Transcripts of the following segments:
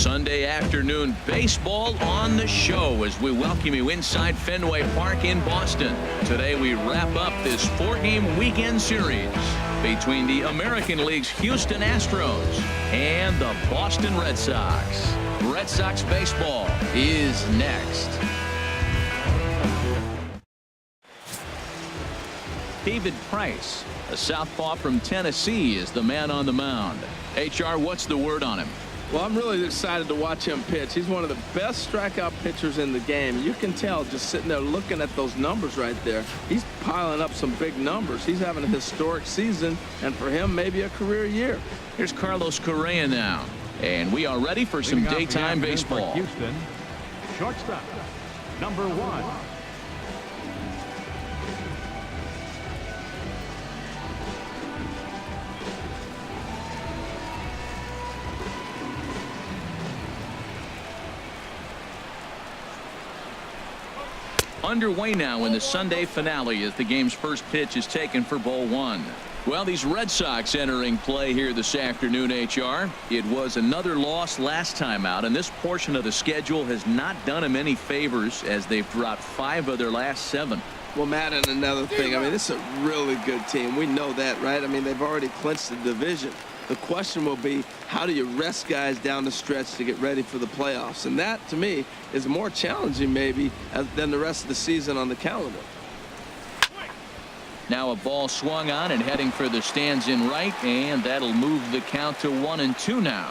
Sunday afternoon baseball on the show as we welcome you inside Fenway Park in Boston. Today we wrap up this 4-game weekend series between the American League's Houston Astros and the Boston Red Sox. Red Sox baseball is next. David Price, a southpaw from Tennessee, is the man on the mound. HR, what's the word on him? Well, I'm really excited to watch him pitch. He's one of the best strikeout pitchers in the game. You can tell just sitting there looking at those numbers right there. He's piling up some big numbers. He's having a historic season, and for him, maybe a career year. Here's Carlos Correa now, and we are ready for some daytime baseball. Houston, shortstop, number 1. Underway now in the Sunday finale as the game's first pitch is taken for ball 1. Well, these Red Sox entering play here this afternoon, HR. It was another loss last time out, and this portion of the schedule has not done them any favors as they've dropped 5 of their last 7. Well, Matt, and another thing, I mean, this is a really good team. We know that, right? I mean, they've already clinched the division. The question will be, how do you rest guys down the stretch to get ready for the playoffs? And that, to me, is more challenging maybe than the rest of the season on the calendar. Now a ball swung on and heading for the stands in right, and that'll move the count to 1-2 now.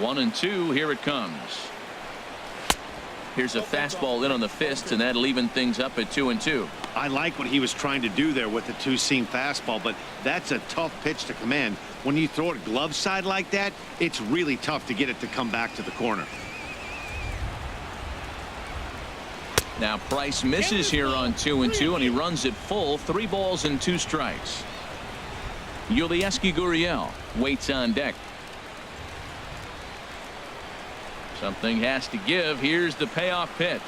1-2, here it comes. Here's a fastball in on the fists, and that'll even things up at 2-2. I like what he was trying to do there with the 2-seam fastball, but that's a tough pitch to command. When you throw it glove side like that, it's really tough to get it to come back to the corner. Now Price misses here on 2-2, and he runs it full. 3 balls and 2 strikes. Yulieski Gurriel waits on deck. Something has to give. Here's the payoff pitch.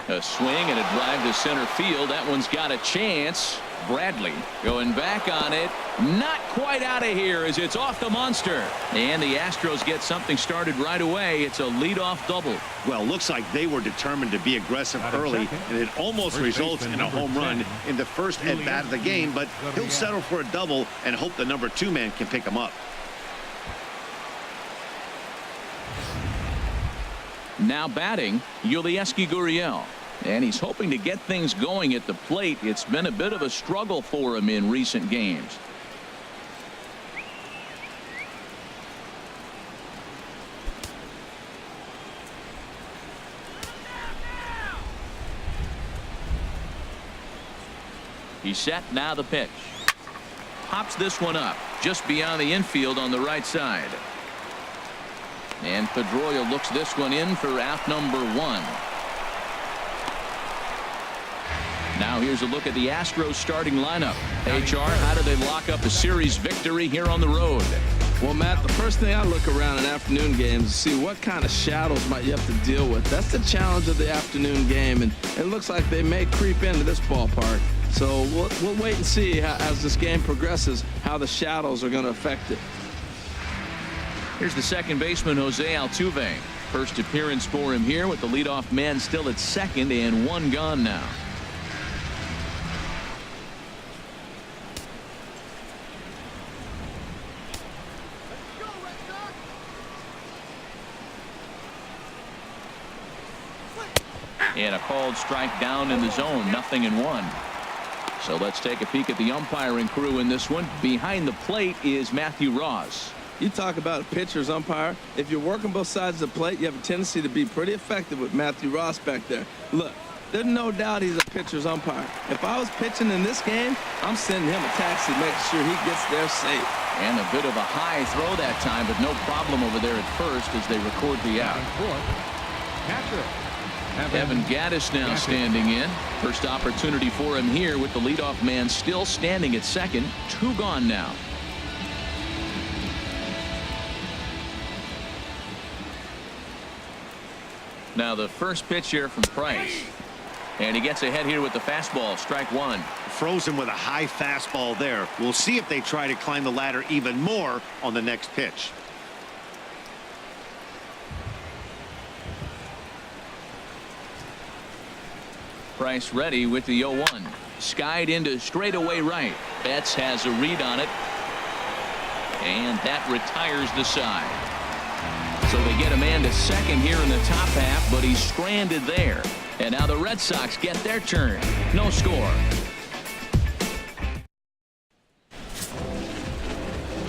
A swing and a drive to center field. That one's got a chance. Bradley going back on it. Not quite out of here as it's off the monster. And the Astros get something started right away. It's a leadoff double. Well, looks like they were determined to be aggressive early, and it almost results in a home run in the first at-bat of the game, but he'll settle for a double and hope the number 2 man can pick him up. Now batting, Yulieski Gurriel. And he's hoping to get things going at the plate. It's been a bit of a struggle for him in recent games. He's set, now the pitch. Pops this one up just beyond the infield on the right side. And Pedroia looks this one in for out number 1. Now here's a look at the Astros starting lineup. HR, how do they lock up a series victory here on the road? Well, Matt, the first thing I look around in afternoon games is see what kind of shadows might you have to deal with. That's the challenge of the afternoon game, and it looks like they may creep into this ballpark. So we'll wait and see as this game progresses how the shadows are going to affect it. Here's the second baseman, Jose Altuve. First appearance for him here with the leadoff man still at second and 1 gone now. And a called strike down in the zone, 0-1. So let's take a peek at the umpiring crew in this one. Behind the plate is Matthew Ross. You talk about a pitcher's umpire. If you're working both sides of the plate, you have a tendency to be pretty effective with Matthew Ross back there. Look, there's no doubt he's a pitcher's umpire. If I was pitching in this game, I'm sending him a taxi, making sure he gets there safe. And a bit of a high throw that time, but no problem over there at first as they record the out. Evan Gattis now standing in. First opportunity for him here with the leadoff man still standing at second. 2 gone now. Now the first pitch here from Price. And he gets ahead here with the fastball. Strike 1. Frozen with a high fastball there. We'll see if they try to climb the ladder even more on the next pitch. Price ready with the 0-1. Skied into straightaway right. Betts has a read on it. And that retires the side. So they get a man to second here in the top half, but he's stranded there. And now the Red Sox get their turn. No score.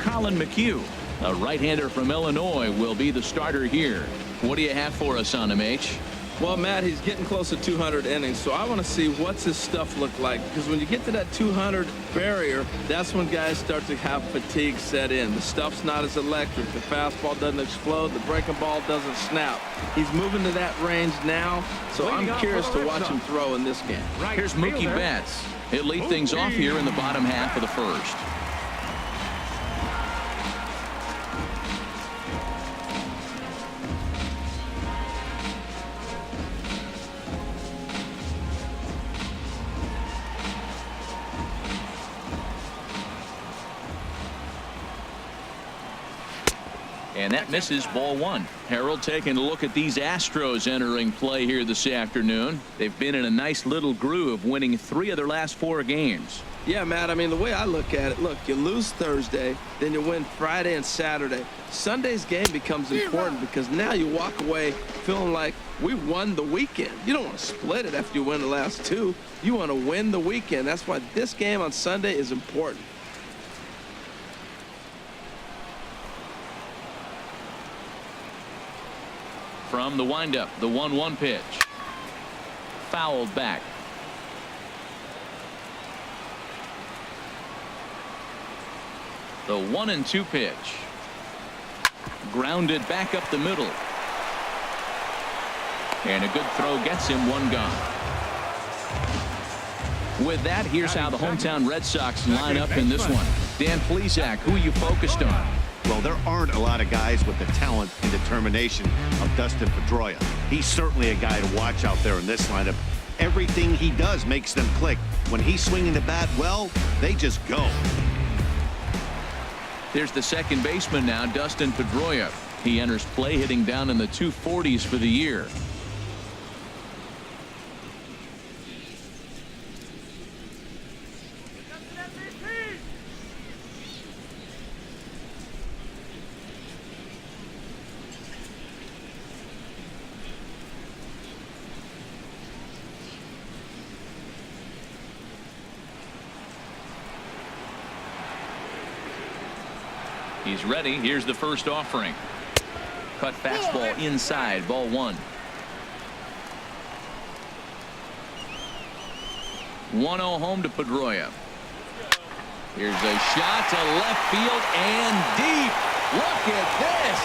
Colin McHugh, a right-hander from Illinois, will be the starter here. What do you have for us on him, H? Well, Matt, he's getting close to 200 innings, so I want to see what's his stuff look like. Because when you get to that 200 barrier, that's when guys start to have fatigue set in. The stuff's not as electric. The fastball doesn't explode. The breaking ball doesn't snap. He's moving to that range now, so I'm curious to watch him throw in this game. Here's Mookie Betts. He'll lead things off here in the bottom half of the first. And that misses, ball one. Harold taking a look at these Astros entering play here this afternoon. They've been in a nice little groove, winning 3 of their last 4 games. Yeah, Matt, I mean, the way I look at it, look, you lose Thursday, then you win Friday and Saturday. Sunday's game becomes important because now you walk away feeling like we won the weekend. You don't want to split it after you win the last 2. You want to win the weekend. That's why this game on Sunday is important. From the windup, the 1-1 pitch. Fouled back. The 1-2 pitch. Grounded back up the middle. And a good throw gets him 1 gone. With that, here's how the hometown Red Sox line up in this one. Dan Plesac, who are you focused on? Well, there aren't a lot of guys with the talent and determination of Dustin Pedroia. He's certainly a guy to watch out there in this lineup. Everything he does makes them click. When he's swinging the bat well, they just go. There's the second baseman now, Dustin Pedroia. He enters play hitting down in the 240s for the year. He's ready. Here's the first offering. Cut fastball inside, ball 1. 1-0 home to Pedroia. Here's a shot to left field and deep. Look at this.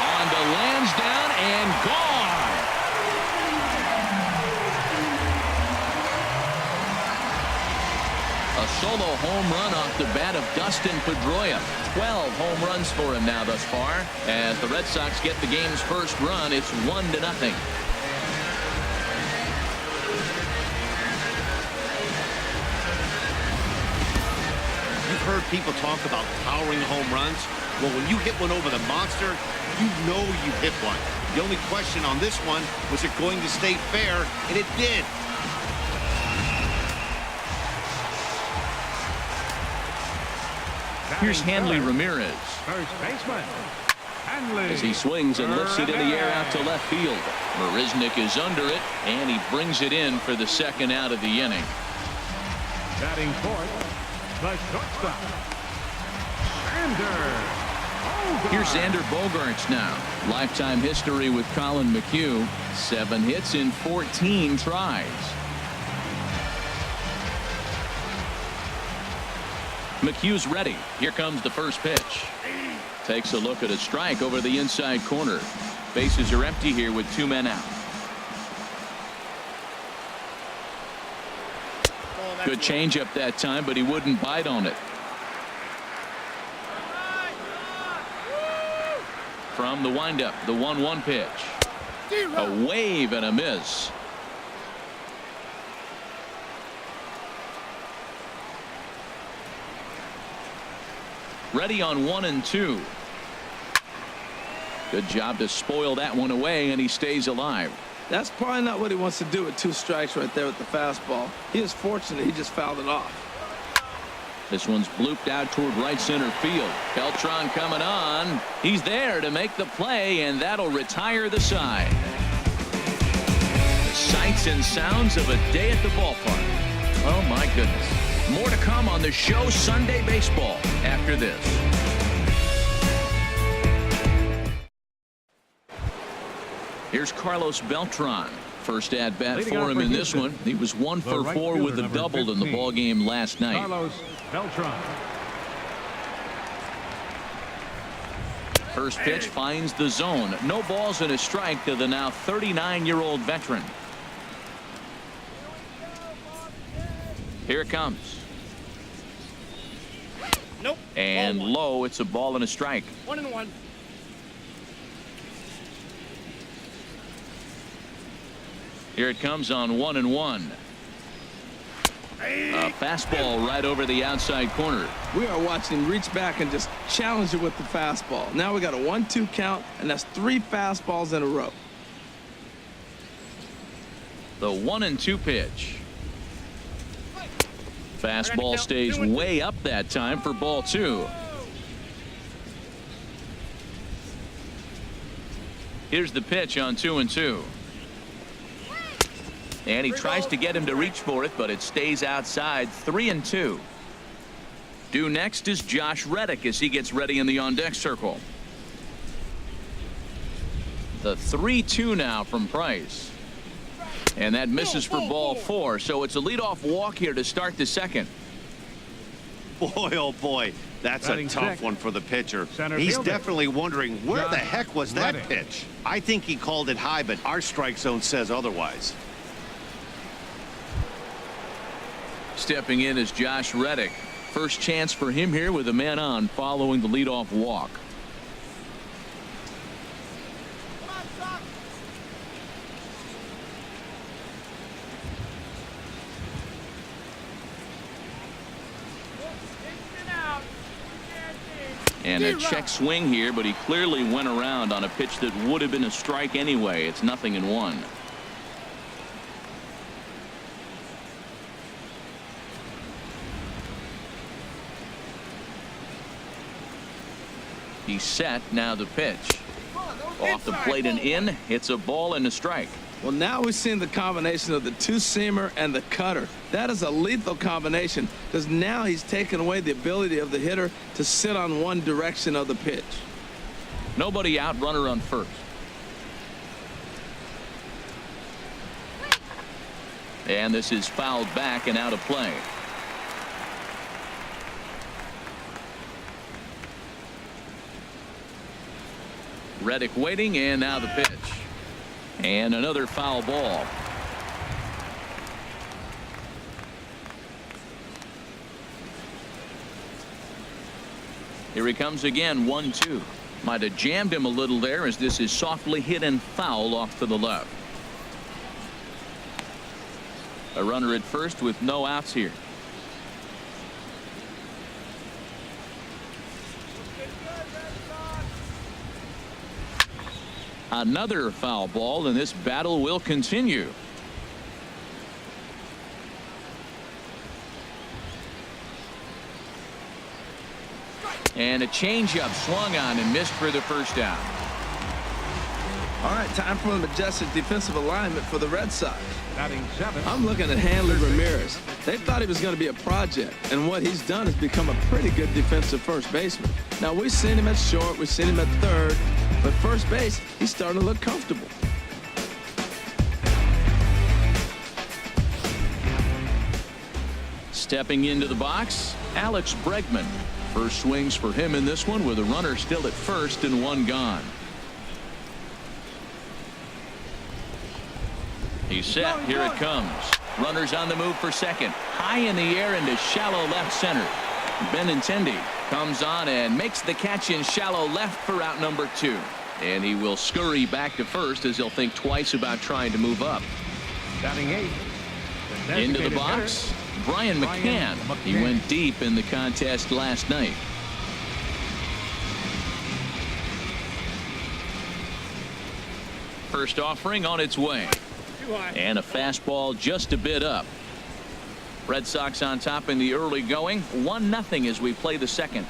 On to Lansdowne and gone. A solo home run off the bat of Dustin Pedroia. 12 home runs for him now thus far. As the Red Sox get the game's first run, it's 1-0. You've heard people talk about powering home runs. Well, when you hit one over the monster, you know you hit one. The only question on this one, was it going to stay fair? And it did. Here's Hanley Ramirez. First baseman, Hanley. As he swings and lifts it in the air out to left field. Marisnik is under it, and he brings it in for the second out of the inning. Batting fourth, the shortstop, Xander. Here's Xander Bogaerts now. Lifetime history with Colin McHugh. 7 hits in 14 tries. McHugh's ready. Here comes the first pitch. Takes a look at a strike over the inside corner. Bases are empty here with 2 men out. Good changeup that time, but he wouldn't bite on it. From the windup, the 1-1 pitch. A wave and a miss. Ready on 1-2. Good job to spoil that one away, and he stays alive. That's probably not what he wants to do with 2 strikes right there with the fastball. He is fortunate he just fouled it off. This one's blooped out toward right center field. Beltran coming on. He's there to make the play, and that'll retire the side. The sights and sounds of a day at the ballpark. Oh, my goodness. More to come on the show Sunday Baseball after this. Here's Carlos Beltran. First at bat for him in this one. He was 1 for 4 with a double in the ball game last night. Carlos Beltran. First pitch finds the zone. No balls and a strike to the now 39-year-old veteran. Here it comes. Nope. And low. It's a ball and a strike. 1-1. Here it comes on 1-1. A fastball right over the outside corner. We are watching him reach back and just challenge it with the fastball. Now we got a 1-2 count, and that's 3 fastballs in a row. The 1-2 pitch. Fastball stays way up that time for ball 2. Here's the pitch on 2-2. And he tries to get him to reach for it, but it stays outside. 3-2. Due next is Josh Reddick as he gets ready in the on-deck circle. The 3-2 now from Price. And that misses for ball 4, so it's a leadoff walk here to start the second. Boy, oh boy, that's a tough one for the pitcher. He's definitely wondering where the heck was that pitch. I think he called it high, but our strike zone says otherwise. Stepping in is Josh Reddick. First chance for him here with a man on following the leadoff walk. And a check swing here, but he clearly went around on a pitch that would have been a strike anyway. It's 0-1. He's set. Now the pitch. Off the plate and in. It's a ball and a strike. Well, now we've seen the combination of the 2-seamer and the cutter. That is a lethal combination because now he's taken away the ability of the hitter to sit on one direction of the pitch. Nobody out, runner on first. And this is fouled back and out of play. Reddick waiting, and now the pitch. And another foul ball. Here he comes again, 1-2. Might have jammed him a little there as this is softly hit and foul off to the left. A runner at first with no outs here. Another foul ball, and this battle will continue. And a changeup swung on and missed for the first down. All right, time for a majestic defensive alignment for the Red Sox. Batting 7. I'm looking at Hanley Ramirez. They thought he was going to be a project, and what he's done is become a pretty good defensive first baseman. Now, we've seen him at short, we've seen him at third, but first base, he's starting to look comfortable. Stepping into the box, Alex Bregman. First swings for him in this one with a runner still at first and one gone. He's set. Here it comes. Runners on the move for second. High in the air into shallow left center. Benintendi comes on and makes the catch in shallow left for out number 2. And he will scurry back to first as he'll think twice about trying to move up. Batting 8. Into the box, Brian McCann. He went deep in the contest last night. First offering on its way. And a fastball just a bit up. Red Sox on top in the early going. 1-0 as we play the second.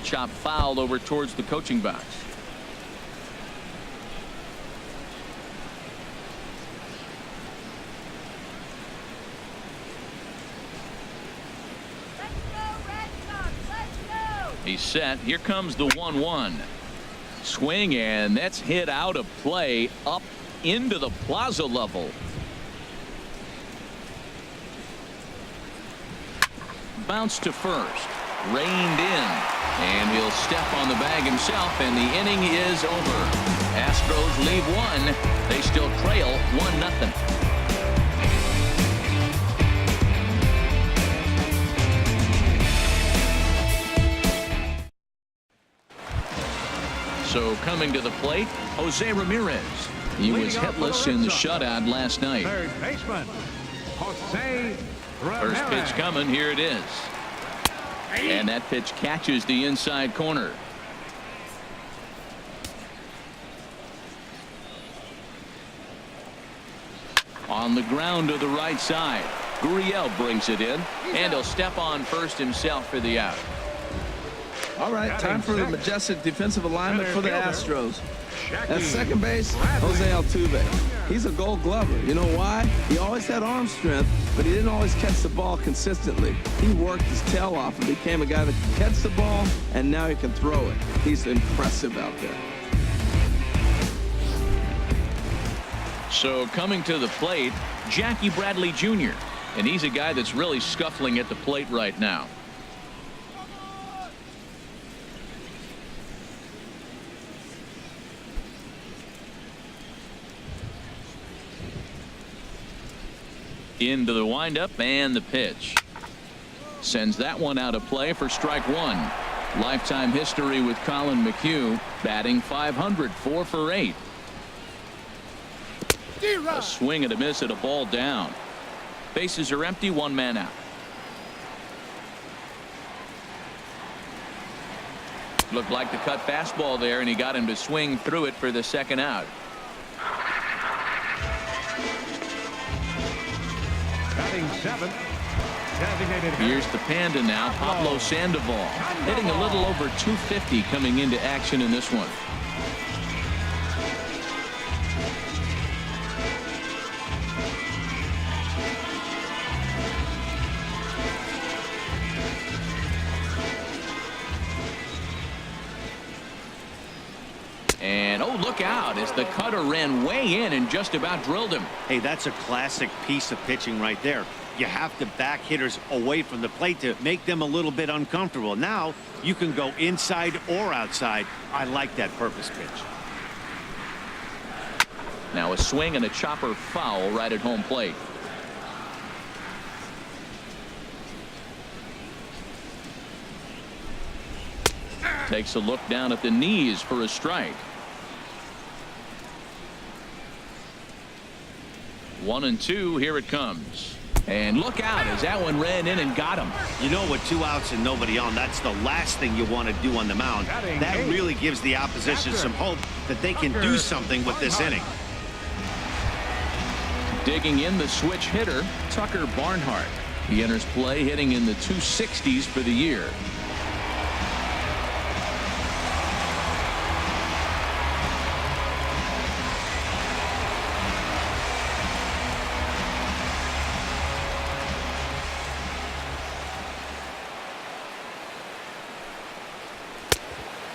Chop fouled over towards the coaching box. He's set. Here comes the 1-1. Swing, and that's hit out of play up into the plaza level. Bounce to first. Reined in. And he'll step on the bag himself, and the inning is over. Astros leave one. They still trail 1-0. So coming to the plate, Jose Ramirez. He was hitless in the shutout last night. Third baseman, Jose Ramirez. First pitch coming. Here it is. And that pitch catches the inside corner. On the ground to the right side. Gurriel brings it in, and he'll step on first himself for the out. All right, time for the majestic defensive alignment for the Astros. At second base, Jose Altuve. He's a gold glover. You know why? He always had arm strength, but he didn't always catch the ball consistently. He worked his tail off and became a guy that can catch the ball, and now he can throw it. He's impressive out there. So coming to the plate, Jackie Bradley Jr., and he's a guy that's really scuffling at the plate right now. Into the windup, and the pitch. Sends that one out of play for strike one. Lifetime history with Colin McHugh, batting .500, 4 for 8. A swing and a miss at a ball down. Bases are empty, 1 man out. Looked like the cut fastball there, and he got him to swing through it for the second out. Batting 7th, designated hitter. Here's the Panda now, Pablo Sandoval, hitting a little over .250 coming into action in this one. And oh, look out as the cutter ran way in and just about drilled him. Hey, that's a classic piece of pitching right there. You have to back hitters away from the plate to make them a little bit uncomfortable. Now you can go inside or outside. I like that purpose pitch. Now a swing and a chopper foul right at home plate. Takes a look down at the knees for a strike. 1-2. Here it comes. And look out as that one ran in and got him. You know, with 2 outs and nobody on, that's the last thing you want to do on the mound. That really gives the opposition some hope that they can do something with this inning. Digging in the switch hitter, Tucker Barnhart. He enters play hitting in the 260s for the year.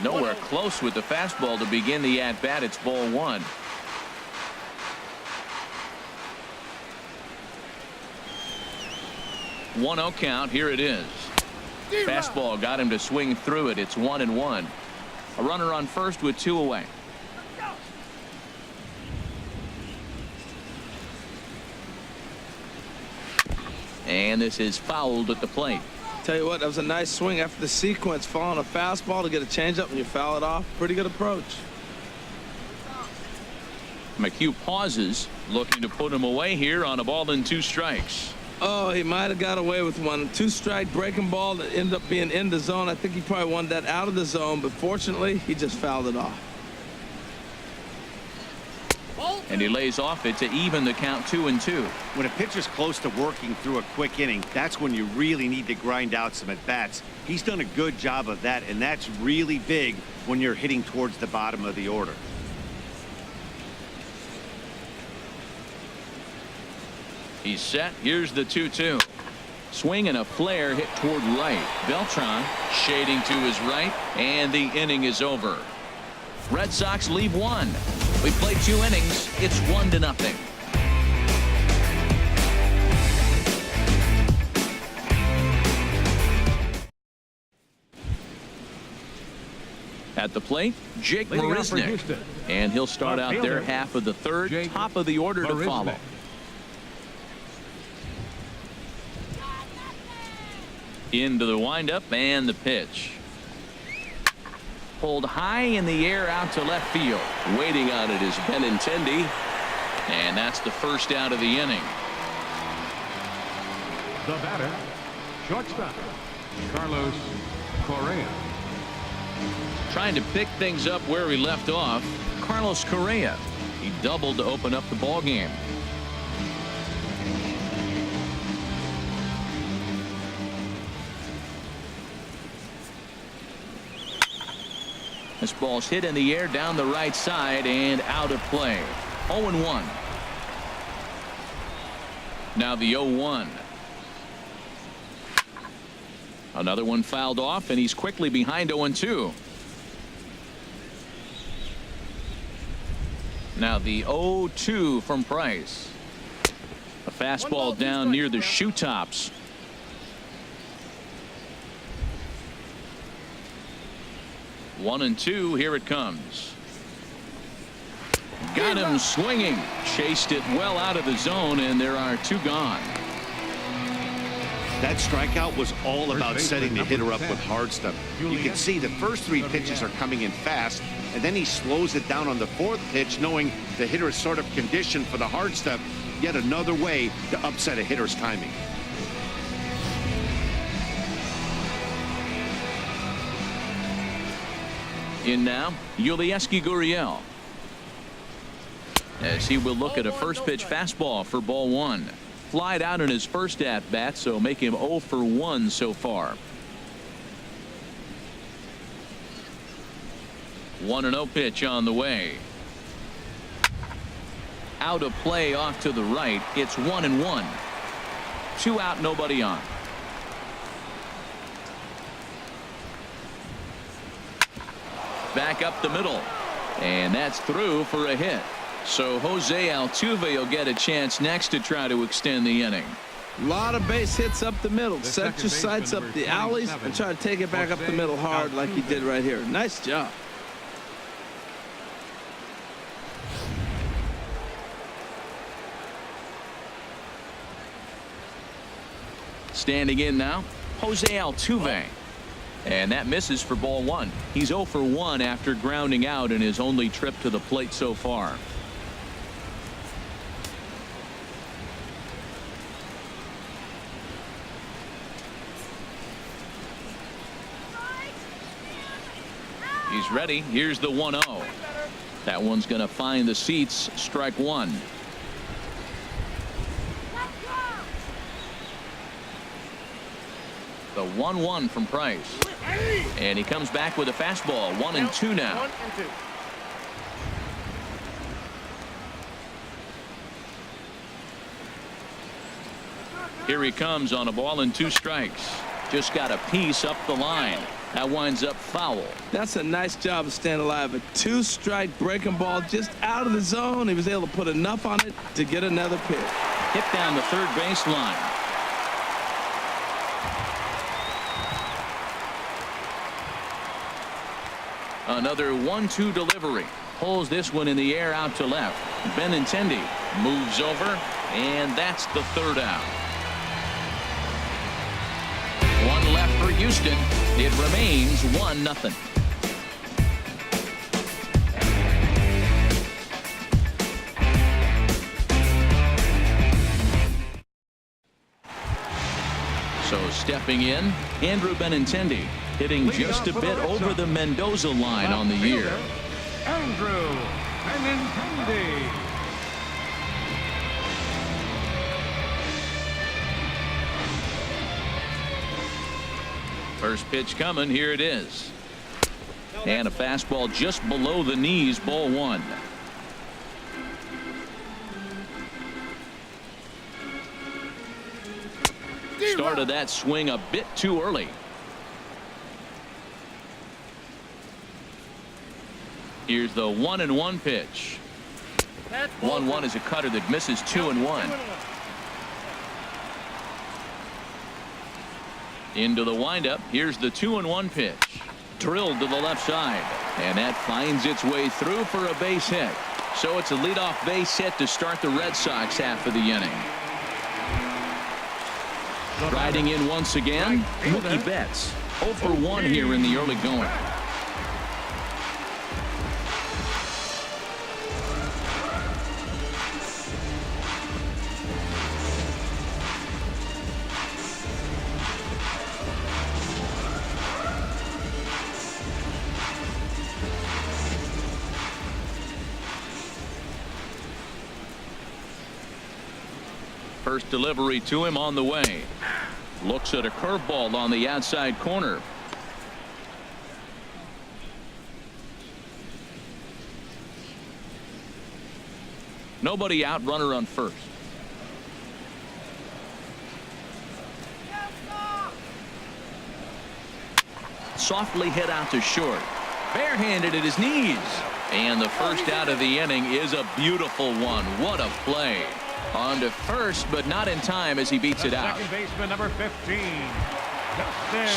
Nowhere close with the fastball to begin the at-bat. It's ball 1. One-0 count. Here it is. Fastball got him to swing through it. It's 1-1. A runner on first with 2 away. And this is fouled at the plate. Tell you what, that was a nice swing after the sequence, following a fastball to get a changeup and you foul it off. Pretty good approach. McHugh pauses, looking to put him away here on a ball and 2 strikes. Oh, he might have got away with one. Two-strike breaking ball that ended up being in the zone. I think he probably wanted that out of the zone, but fortunately, he just fouled it off. And he lays off it to even the count 2-2. When a pitcher's close to working through a quick inning, that's when you really need to grind out some at-bats. He's done a good job of that, and that's really big when you're hitting towards the bottom of the order. He's set. Here's the 2-2. Swing and a flare hit toward right. Beltran shading to his right, and the inning is over. Red Sox leave one. We played 2 innings. It's 1-0. At the plate, Jake Leading off for Marisnick. Houston, And he'll start out there fielder, half of the third. Jake Top of the order to Marisnick. follow. Into the windup and the pitch. Pulled high in the air out to left field. Waiting on it is Benintendi. And that's the first out of the inning. the batter, shortstop, Carlos Correa. Trying to pick things up where he left off, Carlos Correa. He doubled to open up the ball game. This ball's hit in the air down the right side and out of play. 0-1. Now the 0-1. Another one fouled off, and he's quickly behind 0-2. Now the 0-2 from Price. A fastball down near the shoe tops. One and two. Here it comes. Got him swinging. Chased it well out of the zone, and there are two gone. That strikeout was all First about baseman, setting the hitter up number 10, with hard stuff. You can Julian see the first three pitches are coming in fast, and then he slows it down on the fourth pitch, knowing the hitter is sort of conditioned for the hard stuff. Yet another way to upset a hitter's timing. In now, Yulieski Gurriel. As he will look at a first pitch fastball for ball one. Flied out in his first at bat, so make him 0 for 1 so far. 1-0 pitch on the way. Out of play off to the right. It's 1-1. 2 out, nobody on. Back up the middle, and that's through for a hit. So Jose Altuve will get a chance next to try to extend the inning. A lot of base hits up the middle. The Set your second sights up baseman, the number alleys 27, and try to take it back up the Jose middle hard like he did Altuve. right here. Nice job. Standing in now, Jose Altuve. And that misses for ball one. He's 0 for 1 after grounding out in his only trip to the plate so far. He's ready. Here's the 1-0. That one's going to find the seats. Strike one. The 1-1 from Price. And he comes back with a fastball. 1-2 now. Here he comes on a ball and 2 strikes. Just got a piece up the line. That winds up foul. That's a nice job of staying alive. A 2-strike breaking ball just out of the zone. He was able to put enough on it to get another pitch. Hit down the third base line. Another 1-2 delivery. Pulls this one in the air out to left. Benintendi moves over, and that's the third out. 1 left for Houston. It remains 1-0. So stepping in, Andrew Benintendi, hitting just a bit over the Mendoza line on the year. Andrew Benintendi. First pitch coming. Here it is. And a fastball just below the knees, ball one. Started that swing a bit too early. Here's the 1-1 pitch. 1-1 is a cutter that misses 2-1. Into the windup. Here's the 2-1 pitch. Drilled to the left side. And that finds its way through for a base hit. So it's a leadoff base hit to start the Red Sox half of the inning. Riding in once again, Mookie Betts. 0 for 1 here in the early going. First delivery to him on the way. Looks at a curveball on the outside corner. Nobody out, runner on first. Softly hit out to short. Barehanded at his knees. And the first out of the inning is a beautiful one. What a play. On to first, but not in time as he beats it out. Second baseman number 15.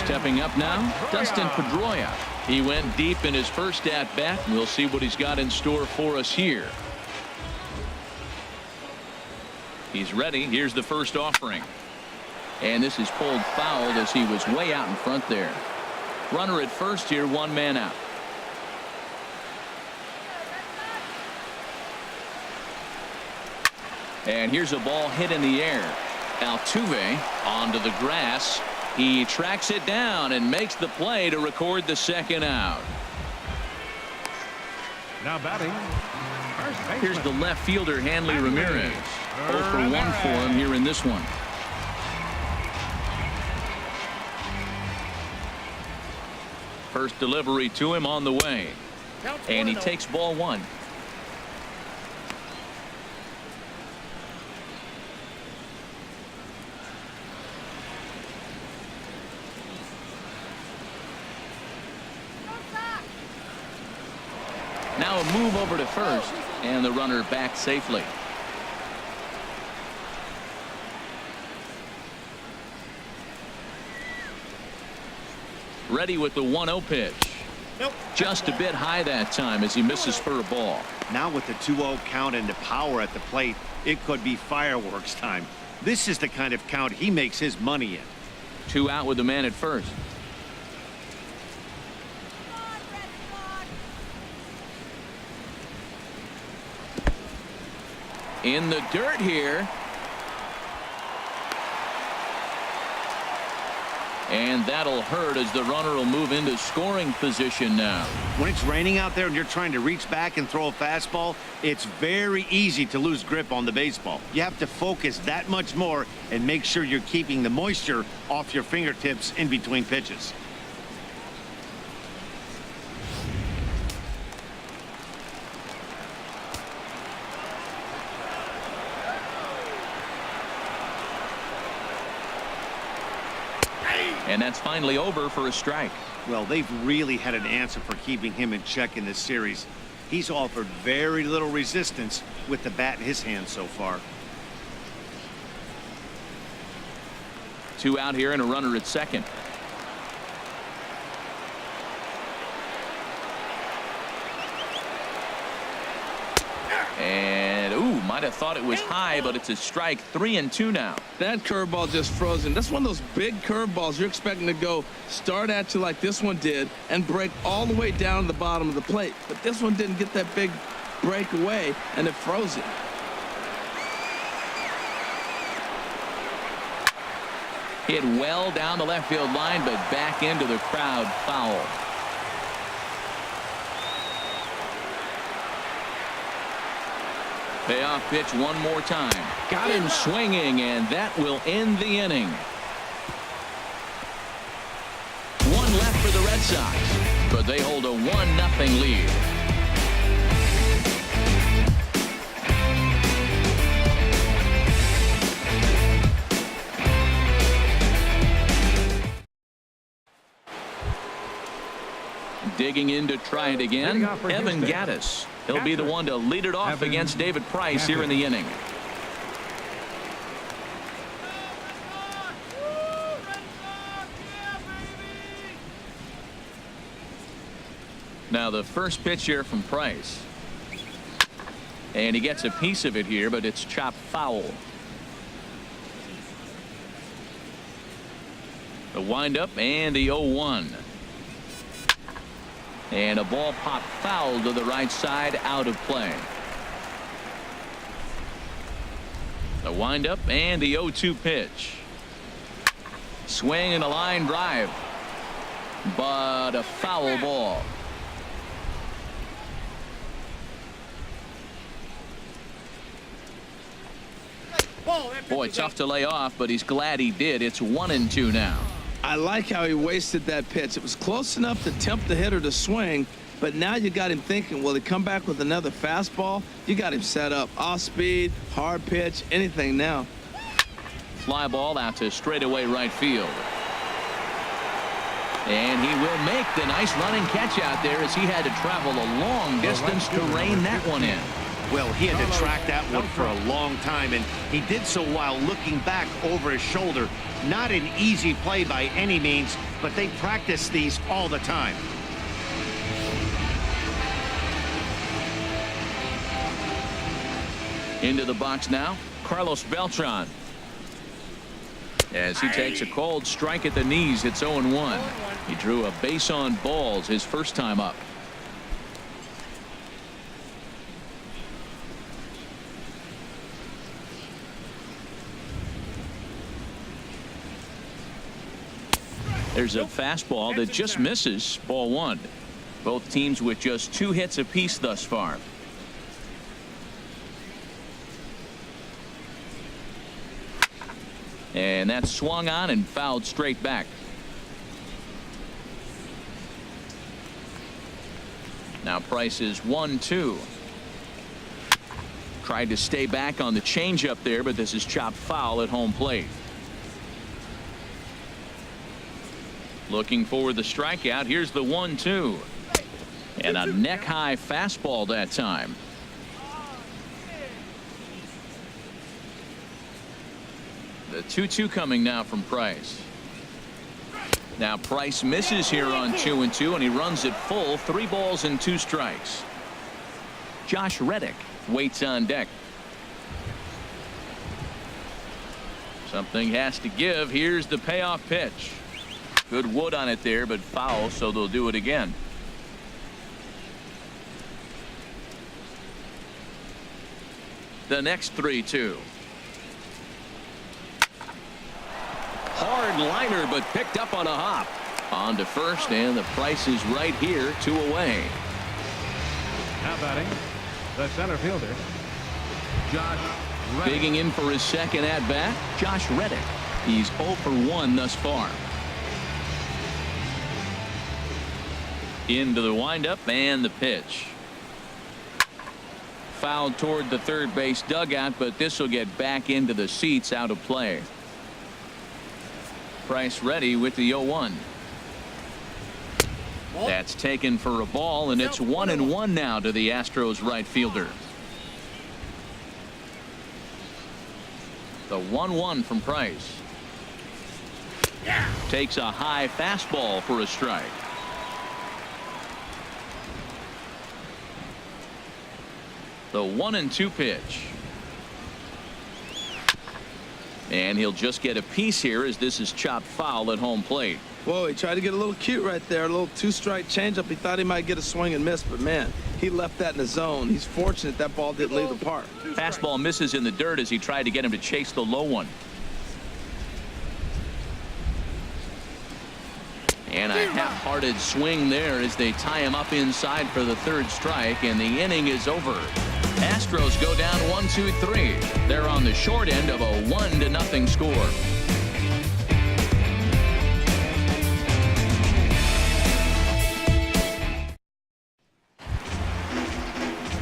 Stepping up now, Dustin Pedroia. He went deep in his first at bat. We'll see what he's got in store for us here. He's ready. Here's the first offering. And this is pulled foul as he was way out in front there. Runner at first here, 1 man out. And here's a ball hit in the air. Altuve onto the grass. He tracks it down and makes the play to record the second out. Now batting. First baseman. Here's the left fielder, Hanley Ramirez. 0 for 1 for him here in this one. First delivery to him on the way. And he takes ball 1. Now a move over to first, and the runner back safely. Ready with the 1-0 pitch. Just a bit high that time as he misses for a ball. Now with the 2-0 count and the power at the plate, it could be fireworks time. This is the kind of count he makes his money in. 2 out with the man at first. In the dirt here. And that'll hurt as the runner will move into scoring position now. When it's raining out there and you're trying to reach back and throw a fastball, it's very easy to lose grip on the baseball. You have to focus that much more and make sure you're keeping the moisture off your fingertips in between pitches. And that's finally over for a strike. Well, they've really had an answer for keeping him in check in this series. He's offered very little resistance with the bat in his hand so far. 2 out here and a runner at second. And ooh, might have thought it was high, but it's a strike. 3-2 now. That curveball just frozen. That's one of those big curveballs you're expecting to go start at you like this one did and break all the way down to the bottom of the plate. But this one didn't get that big break away, and it froze it. Hit well down the left field line, but back into the crowd, foul. Payoff pitch one more time. Got him swinging, and that will end the inning. One left for the Red Sox, but they hold a 1-0 lead. Digging in to try it again, Evan Gattis. He'll be the one to lead it off against David Price here in the inning. Now the first pitch here from Price. And he gets a piece of it here, but it's chopped foul. The windup and the 0-1. And a ball popped foul to the right side, out of play. The windup and the 0-2 pitch. Swing and a line drive, but a foul ball. Boy, tough to lay off, but he's glad he did. It's 1-2 now. I like how he wasted that pitch. It was close enough to tempt the hitter to swing, but now you got him thinking, will he come back with another fastball? You got him set up. Off speed, hard pitch, anything now. Fly ball out to straightaway right field. And he will make the nice running catch out there as he had to travel a long distance to rein that one in. Well, he had to track that one for a long time, and he did so while looking back over his shoulder. Not an easy play by any means, but they practice these all the time. Into the box now, Carlos Beltran. As he takes a cold strike at the knees, it's 0-1. He drew a base on balls his first time up. There's a fastball that just misses, ball one. Both teams with just 2 hits apiece thus far. And that's swung on and fouled straight back. Now Price is 1-2. Tried to stay back on the changeup there, but this is chopped foul at home plate. Looking for the strikeout. Here's the 1-2. And a neck-high fastball that time. The 2-2 coming now from Price. Now Price misses here on 2-2, and he runs it full. 3 balls and 2 strikes. Josh Reddick waits on deck. Something has to give. Here's the payoff pitch. Good wood on it there, but foul, so they'll do it again. The next 3-2. Hard liner, but picked up on a hop. On to first, and the Price is right here, 2 away. Now batting, the center fielder, Josh Reddick. Digging in for his second at-bat, Josh Reddick. He's 0 for 1 thus far. Into the windup and the pitch. Fouled toward the third base dugout, but this will get back into the seats, out of play. Price ready with the 0-1. That's taken for a ball, and it's 1-1 now to the Astros right fielder. The 1-1 from Price. Takes a high fastball for a strike. The 1-2 pitch. And he'll just get a piece here as this is chopped foul at home plate. Whoa, he tried to get a little cute right there. A little 2-strike changeup. He thought he might get a swing and miss, but man, he left that in the zone. He's fortunate that ball didn't leave the park. Fastball misses in the dirt as he tried to get him to chase the low one. And a half-hearted swing there as they tie him up inside for the third strike, and the inning is over. Astros go down 1-2-3. They're on the short end of a 1-0 score.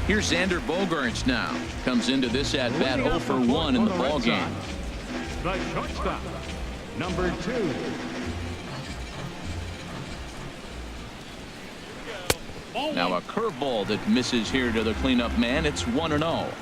Here's Xander Bogaerts now. Comes into this at-bat 0 for 1 in the ballgame. The shortstop, number 2. Now a curveball that misses here to the cleanup man. It's 1-0.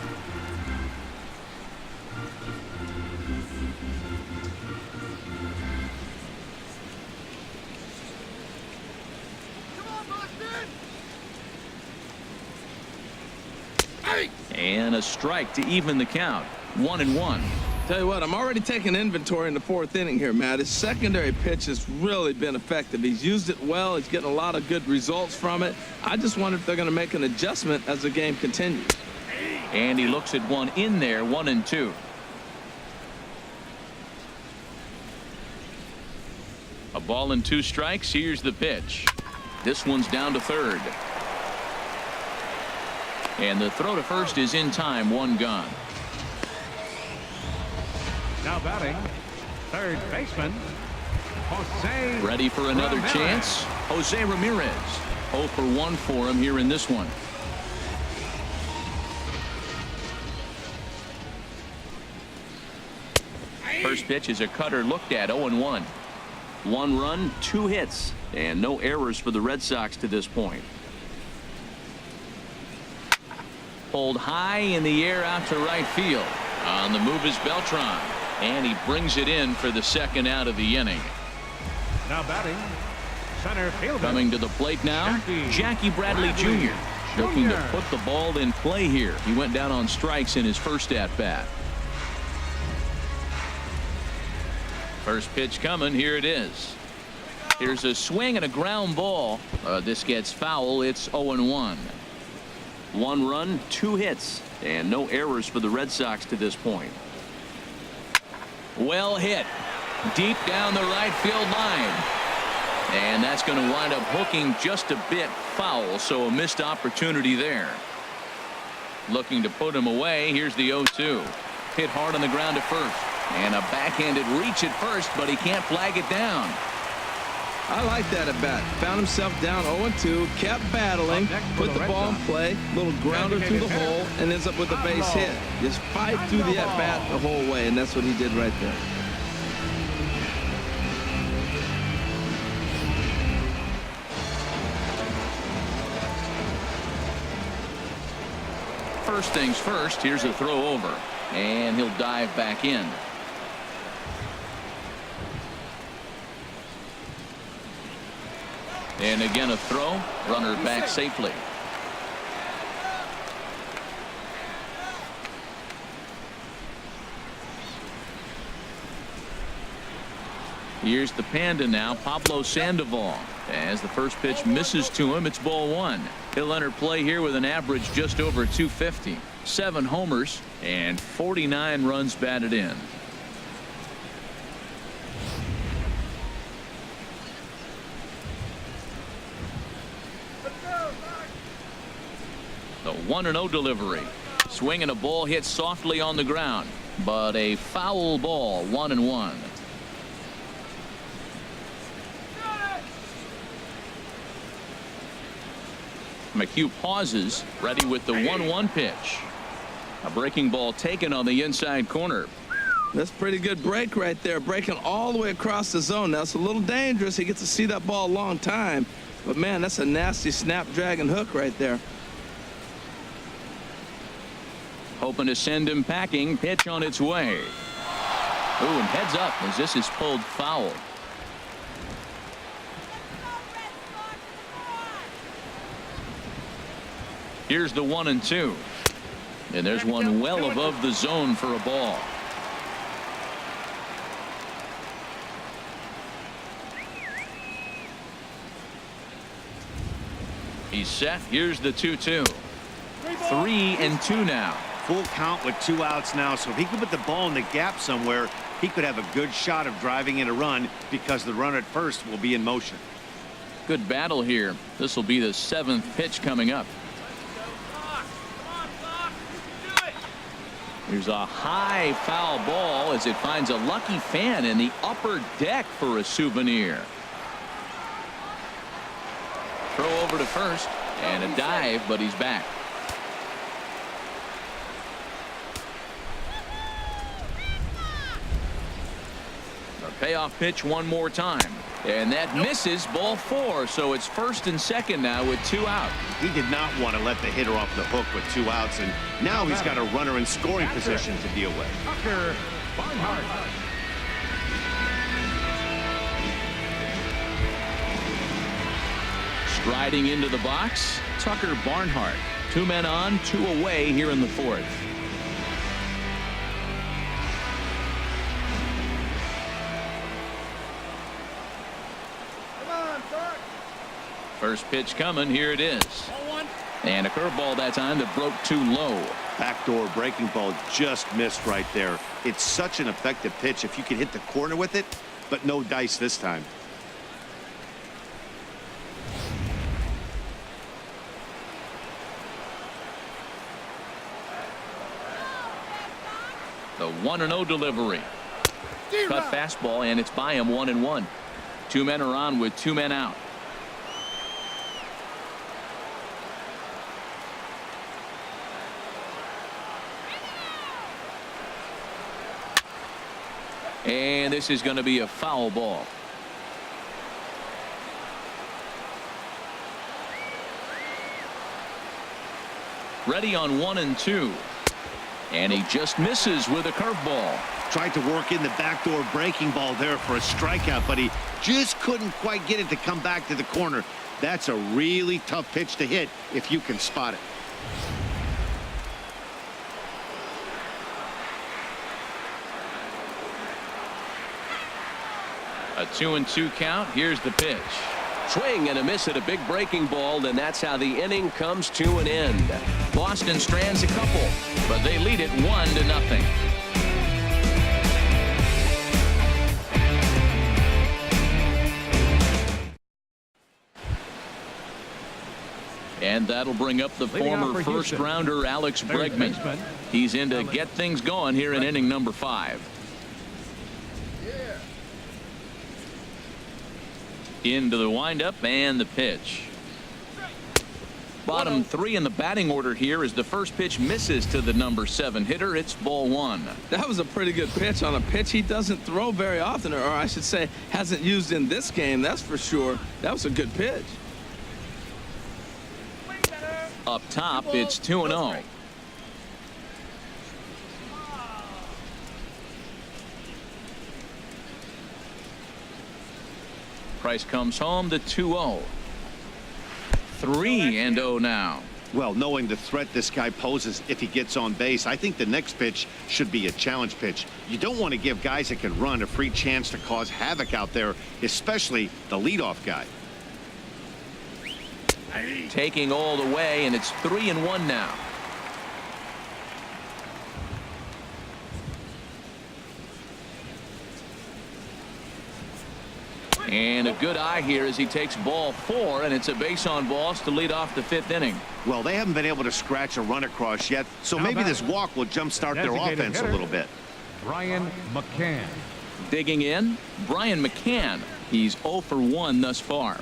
And a strike to even the count. 1-1. Tell you what, I'm already taking inventory in the fourth inning here, Matt. His secondary pitch has really been effective. He's used it well. He's getting a lot of good results from it. I just wonder if they're going to make an adjustment as the game continues. And he looks at one in there, 1-2. A ball and 2 strikes. Here's the pitch. This one's down to third. And the throw to first is in time. 1 gone. Now batting, third baseman, Jose. Ready for another chance. Jose Ramirez. 0 for 1 for him here in this one. First pitch is a cutter looked at. 0-1. 1 run, 2 hits, and no errors for the Red Sox to this point. Pulled high in the air out to right field. On the move is Beltran. And he brings it in for the second out of the inning. Now batting, center fielder. Coming to the plate now, Jackie Bradley Jr. Looking to put the ball in play here. He went down on strikes in his first at-bat. First pitch coming. Here it is. Here's a swing and a ground ball. This gets foul. It's 0-1. 1 run, 2 hits, and no errors for the Red Sox to this point. Well hit. Deep down the right field line. And that's going to wind up hooking just a bit foul, so a missed opportunity there. Looking to put him away. Here's the 0-2. Hit hard on the ground to first. And a backhanded reach at first, but he can't flag it down. I like that at bat. Found himself down 0-2, kept battling, put the ball in play, little grounder through the hole, and ends up with a base hit. Just fight through the at bat the whole way, and that's what he did right there. First things first, here's a throw over, and he'll dive back in. And again a throw. Runner back safely. Here's the Panda now, Pablo Sandoval. As the first pitch misses to him, it's ball 1. He'll enter play here with an average just over 250. 7 homers and 49 runs batted in. The 1-0 delivery. Swing and a ball hit softly on the ground, but a foul ball. 1-1. McHugh pauses, ready with the 1-1 pitch. A breaking ball taken on the inside corner. That's a pretty good break right there, breaking all the way across the zone. Now it's a little dangerous. He gets to see that ball a long time, but man, that's a nasty snapdragon hook right there. Hoping to send him packing. Pitch on its way. Ooh, and heads up as this is pulled foul. Here's the 1-2. And there's one well above the zone for a ball. He's set. Here's the 2-2. 3-2 now. Full count with 2 outs now, so if he could put the ball in the gap somewhere, he could have a good shot of driving in a run because the runner at first will be in motion. Good battle here. This will be the 7th pitch coming up. Here's a high foul ball as it finds a lucky fan in the upper deck for a souvenir. Throw over to first and a dive, but he's back. The payoff pitch one more time. And that misses, ball 4. So it's 1st and 2nd now with 2 out. He did not want to let the hitter off the hook with 2 outs, and now he's got a runner in scoring position to deal with. Tucker Barnhart. Striding into the box, Tucker Barnhart. 2 men on, 2 away here in the 4th. First pitch coming. Here it is. And a curveball that time that broke too low. Backdoor breaking ball just missed right there. It's such an effective pitch if you can hit the corner with it, but no dice this time. The 1-0 delivery. Cut fastball, and it's by him 1-1. 2 men are on with 2 men out. And this is going to be a foul ball. Ready on 1 and 2. And he just misses with a curveball. Tried to work in the backdoor breaking ball there for a strikeout, but he just couldn't quite get it to come back to the corner. That's a really tough pitch to hit if you can spot it. A 2-2 count. Here's the pitch. Swing and a miss at a big breaking ball, and that's how the inning comes to an end. Boston strands a couple, but they lead it 1-0. And that'll bring up the former first-rounder Alex Bregman. He's in to get things going here in inning number 5. Into the windup and the pitch. Bottom 3 in the batting order here as the first pitch misses to the number 7 hitter. It's ball 1. That was a pretty good pitch on a pitch he doesn't throw very often, or I should say hasn't used in this game, that's for sure. That was a good pitch. Up top, it's 2-0. Price comes home to 2-0. 3-0 now. Well, knowing the threat this guy poses if he gets on base, I think the next pitch should be a challenge pitch. You don't want to give guys that can run a free chance to cause havoc out there, especially the leadoff guy. Taking all the way, and it's 3-1 now. And a good eye here as he takes ball 4, and it's a base on balls to lead off the 5th inning. Well, they haven't been able to scratch a run across yet, so maybe this walk will jumpstart their offense a little bit. Brian McCann. Digging in, Brian McCann. He's 0 for 1 thus far.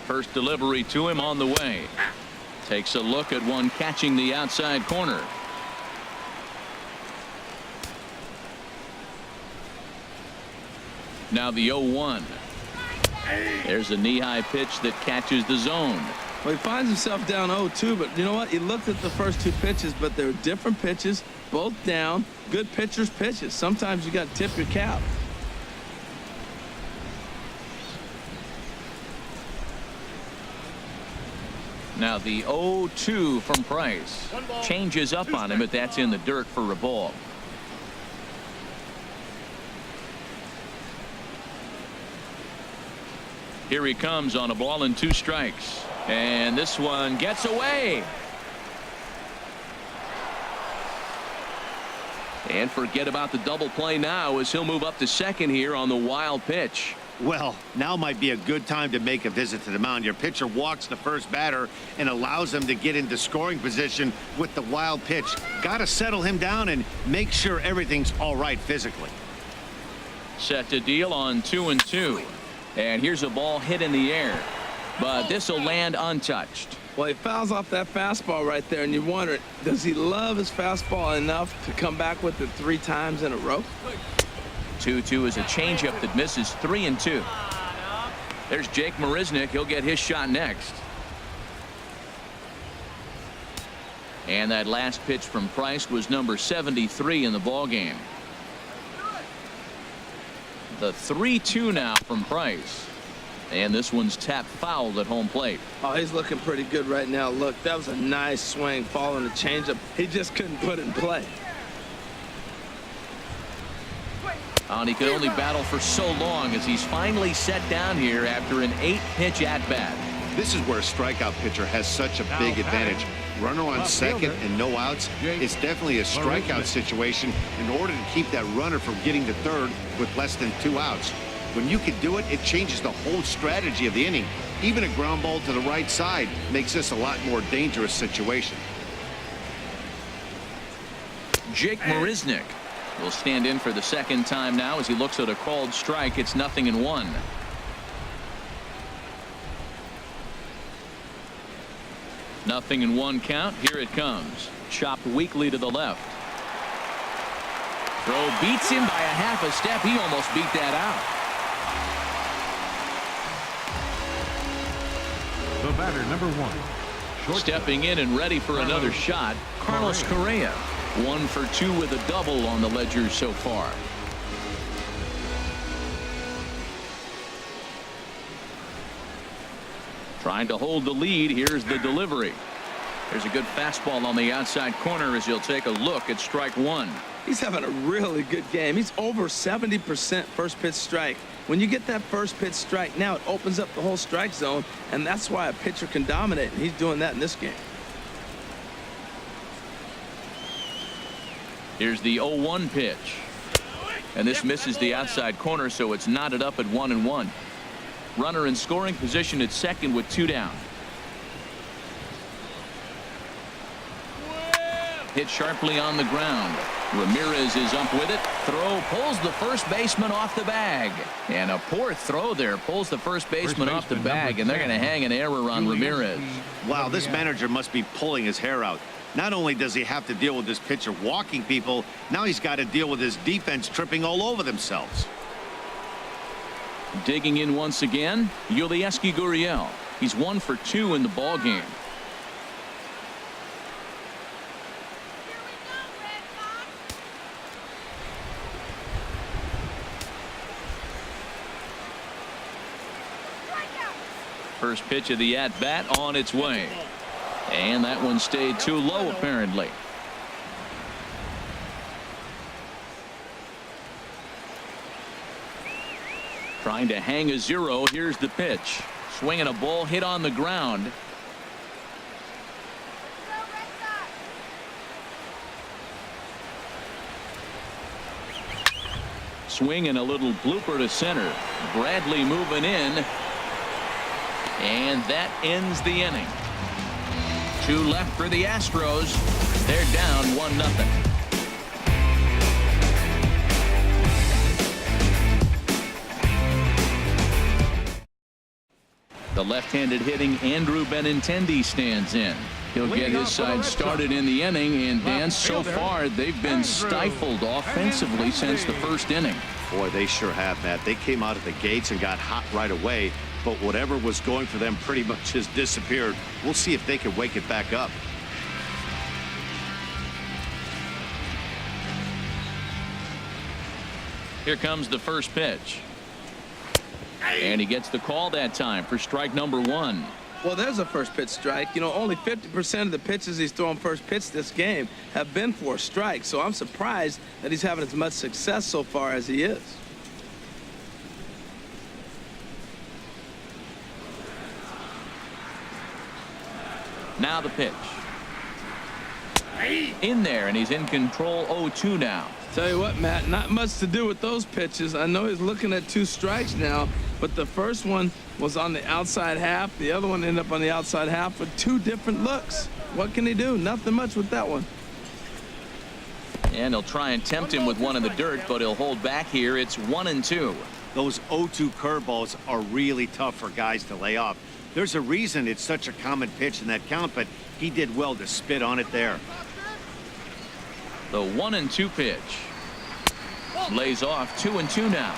First delivery to him on the way. Takes a look at one catching the outside corner. Now the 0-1. There's a knee-high pitch that catches the zone. Well, he finds himself down 0-2, but you know what? He looked at the first 2 pitches, but they're different pitches, both down. Good pitchers' pitches. Sometimes you got to tip your cap. Now the 0-2 from Price. Changes up on him, but that's in the dirt for a ball. Here he comes on a ball and 2 strikes. And this one gets away. And forget about the double play now as he'll move up to second here on the wild pitch. Well, now might be a good time to make a visit to the mound. Your pitcher walks the first batter and allows him to get into scoring position with the wild pitch. Got to settle him down and make sure everything's all right physically. Set to deal on 2-2. And here's a ball hit in the air, but this will land untouched. Well, he fouls off that fastball right there, and you wonder, does he love his fastball enough to come back with it 3 times in a row? 2-2 is a changeup that misses 3-2. There's Jake Marisnick. He'll get his shot next. And that last pitch from Price was number 73 in the ball game. The 3-2 now from Price. And this one's tapped foul at home plate. Oh, he's looking pretty good right now. Look, that was a nice swing following the changeup. He just couldn't put it in play. And he could only battle for so long as he's finally set down here after an 8-pitch at-bat. This is where a strikeout pitcher has such a big advantage. Runner on second and no outs. It's definitely a strikeout situation in order to keep that runner from getting to third with less than 2 outs. When you can do it, it changes the whole strategy of the inning. Even a ground ball to the right side makes this a lot more dangerous situation. Jake Marisnick will stand in for the second time now as he looks at a called strike. It's 0-1. Nothing in 1 count. Here it comes. Chopped weakly to the left. Throw beats him by a half a step. He almost beat that out. The batter, number 1. Stepping in and ready for another shot, Carlos Correa. 1 for 2 with a double on the ledger so far. Trying to hold the lead. Here's the delivery. There's a good fastball on the outside corner as he'll take a look at strike 1. He's having a really good game. He's over 70% first pitch strike. When you get that first pitch strike, now it opens up the whole strike zone, and that's why a pitcher can dominate, and he's doing that in this game. Here's the 0-1 pitch. And this misses the outside corner, so it's knotted up at 1-1. Runner in scoring position at second with 2 down. Hit sharply on the ground. Ramirez is up with it. Throw pulls the first baseman off the bag. And a poor throw there pulls the first baseman off the bag, and they're going to hang an error on Ramirez. Wow, this manager must be pulling his hair out. Not only does he have to deal with this pitcher walking people, now he's got to deal with his defense tripping all over themselves. Digging in once again, Yulieski Gurriel. He's 1 for 2 in the ball game. First pitch of the at-bat on its way. And that one stayed too low, apparently. Trying to hang a 0. Here's the pitch. Swinging a ball hit on the ground. Swinging a little blooper to center. Bradley moving in. And that ends the inning. 2 left for the Astros. They're down 1-0. The left-handed hitting Andrew Benintendi stands in. He'll get his side started in the inning, and Dan, so far they've been stifled offensively since the first inning. Boy, they sure have, Matt. They came out of the gates and got hot right away, but whatever was going for them pretty much has disappeared. We'll see if they can wake it back up. Here comes the first pitch. And he gets the call that time for strike number 1. Well, there's a first pitch strike. You know, only 50% of the pitches he's throwing first pitch this game have been for a strike. So I'm surprised that he's having as much success so far as he is. Now the pitch. In there, and he's in control. 0-2 now. Tell you what, Matt, not much to do with those pitches. I know he's looking at 2 strikes now, but the first one was on the outside half. The other one ended up on the outside half with 2 different looks. What can he do? Nothing much with that one. And he'll try and tempt him with one in the dirt, but he'll hold back here. It's 1-2. Those 0-2 curveballs are really tough for guys to lay off. There's a reason it's such a common pitch in that count, but he did well to spit on it there. The 1-2 pitch. Lays off 2-2 now.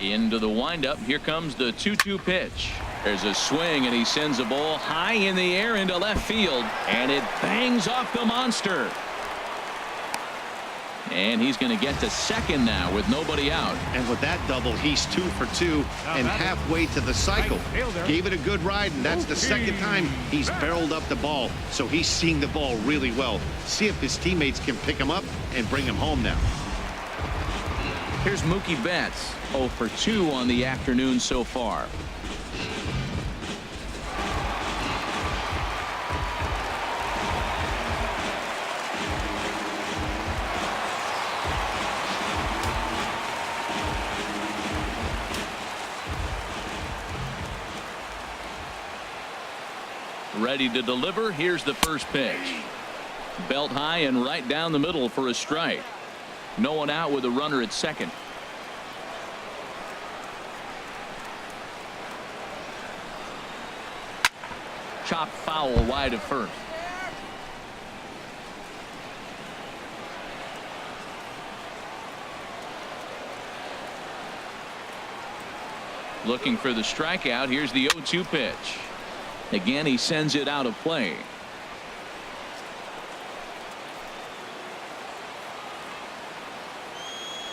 Into the windup. Here comes the 2-2 pitch. There's a swing, and he sends a ball high in the air into left field, and it bangs off the monster. And he's going to get to second now with nobody out. And with that double, he's 2 for 2 and halfway to the cycle. Gave it a good ride, and that's the second time he's barreled up the ball. So he's seeing the ball really well. See if his teammates can pick him up and bring him home now. Here's Mookie Betts, 0 for 2 on the afternoon so far. Ready to deliver. Here's the first pitch. Belt high and right down the middle for a strike. No one out with a runner at second. Chop foul wide of first. Looking for the strikeout. Here's the 0-2 pitch. Again, he sends it out of play.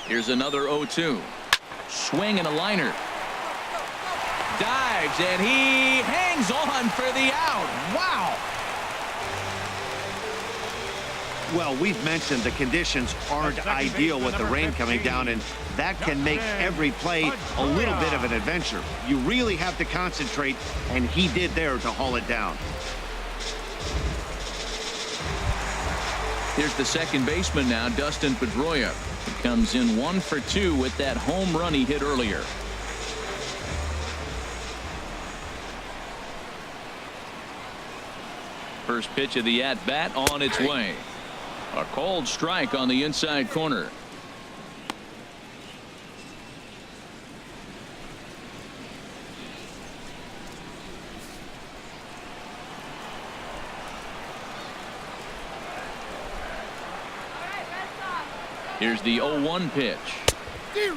Here's another 0-2. Swing and a liner. Dives, and he hangs on for the out. Wow. Well, we've mentioned the conditions aren't ideal with the rain coming down, and that can make every play a little bit of an adventure. You really have to concentrate, and he did there to haul it down. Here's the second baseman now, Dustin Pedroia. He comes in 1 for 2 with that home run he hit earlier. First pitch of the at-bat on its way. A called strike on the inside corner. Here's the 0-1 pitch.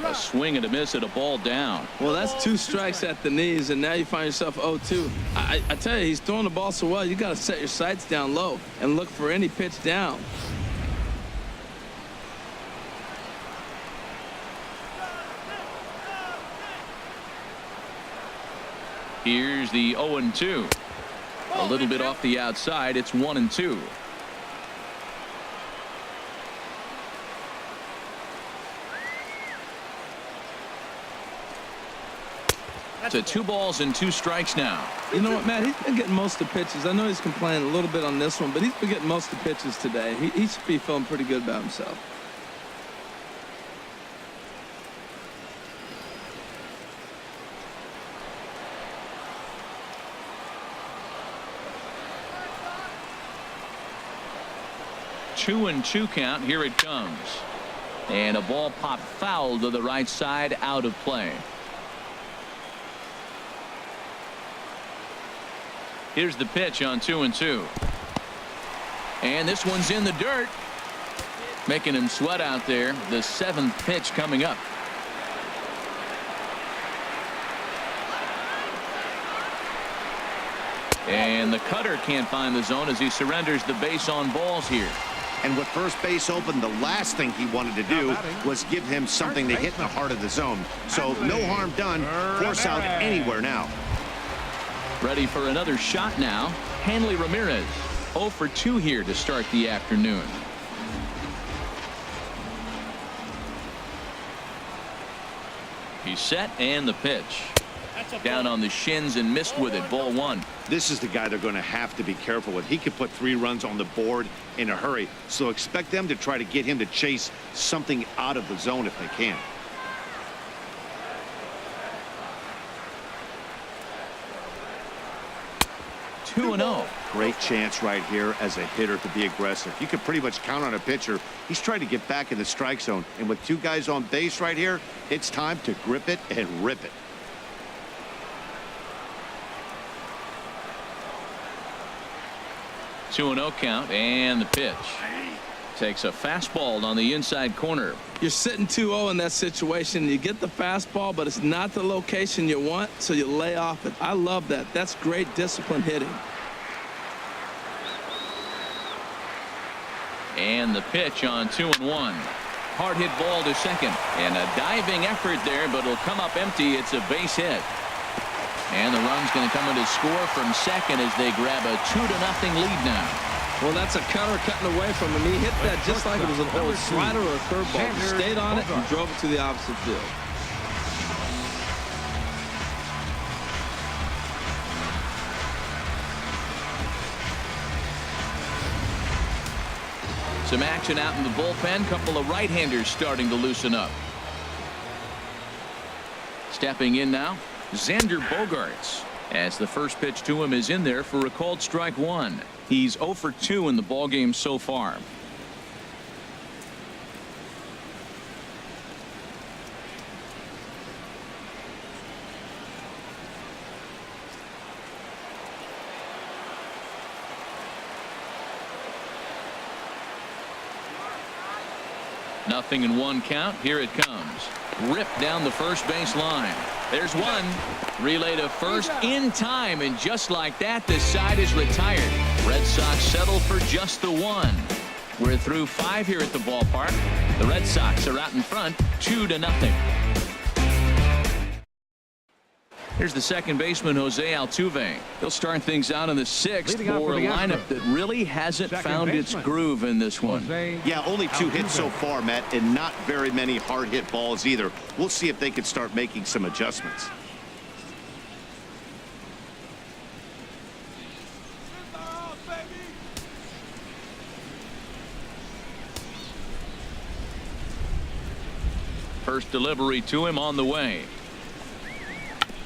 A swing and a miss at a ball down. Well, that's 2 strikes at the knees, and now you find yourself 0-2. I tell you, he's throwing the ball so well, you got to set your sights down low and look for any pitch down. Here's the 0-2. A little bit off the outside. It's 1-2. To 2 balls and 2 strikes now. You know what, Matt? He's been getting most of the pitches. I know he's complaining a little bit on this one, but he's been getting most of the pitches today. He should be feeling pretty good about himself. Two and 2 count. Here it comes. And a ball popped foul to the right side, out of play. Here's the pitch on 2-2. And this one's in the dirt. Making him sweat out there. The 7th pitch coming up. And the cutter can't find the zone as he surrenders the base on balls here. And with first base open, the last thing he wanted to do was give him something to hit in the heart of the zone. So no harm done. Force out anywhere now. Ready for another shot now. Hanley Ramirez, 0 for 2 here to start the afternoon. He's set, and the pitch. Down on the shins and missed with it. Ball one. This is the guy they're going to have to be careful with. He could put 3 runs on the board in a hurry, so expect them to try to get him to chase something out of the zone if they can. Two and 0. Great chance right here as a hitter to be aggressive. You can pretty much count on a pitcher. He's trying to get back in the strike zone, and with 2 guys on base right here, it's time to grip it and rip it. Two and 0 count, and the pitch. Takes a fastball on the inside corner. You're sitting 2-0 in that situation. You get the fastball, but it's not the location you want, so you lay off it. I love that. That's great disciplined hitting. And the pitch on 2-1. Hard hit ball to second. And a diving effort there, but it'll come up empty. It's a base hit. And the run's going to come in to score from second as they grab a 2-0 lead now. Well, that's a cutter cutting away from him. He hit that just like it was an old slider or a curveball. He stayed on it and drove it to the opposite field. Some action out in the bullpen. Couple of right-handers starting to loosen up. Stepping in now, Xander Bogaerts, as the first pitch to him is in there for a called strike one. He's 0 for 2 in the ballgame so far. Nothing in 1 count. Here it comes. Ripped down the first base line. There's one. Relay to first in time, and just like that, the side is retired. Red Sox settle for just the 1. We're through 5 here at the ballpark. The Red Sox are out in front, 2-0. Here's the second baseman, Jose Altuve. He'll start things out in the 6th for a lineup that really hasn't found its groove in this one. Yeah, only 2 hits so far, Matt, and not very many hard hit balls either. We'll see if they can start making some adjustments. First delivery to him on the way.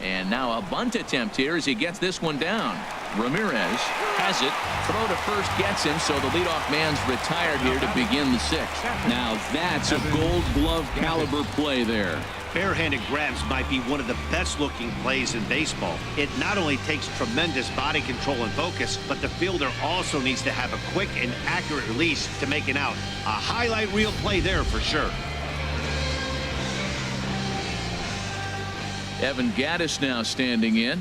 And now a bunt attempt here as he gets this one down. Ramirez has it. Throw to first gets him, so the leadoff man's retired here to begin the 6th. Now that's a Gold Glove caliber play there. Barehanded grabs might be one of the best looking plays in baseball. It not only takes tremendous body control and focus, but the fielder also needs to have a quick and accurate release to make an out. A highlight reel play there for sure. Evan Gattis now standing in,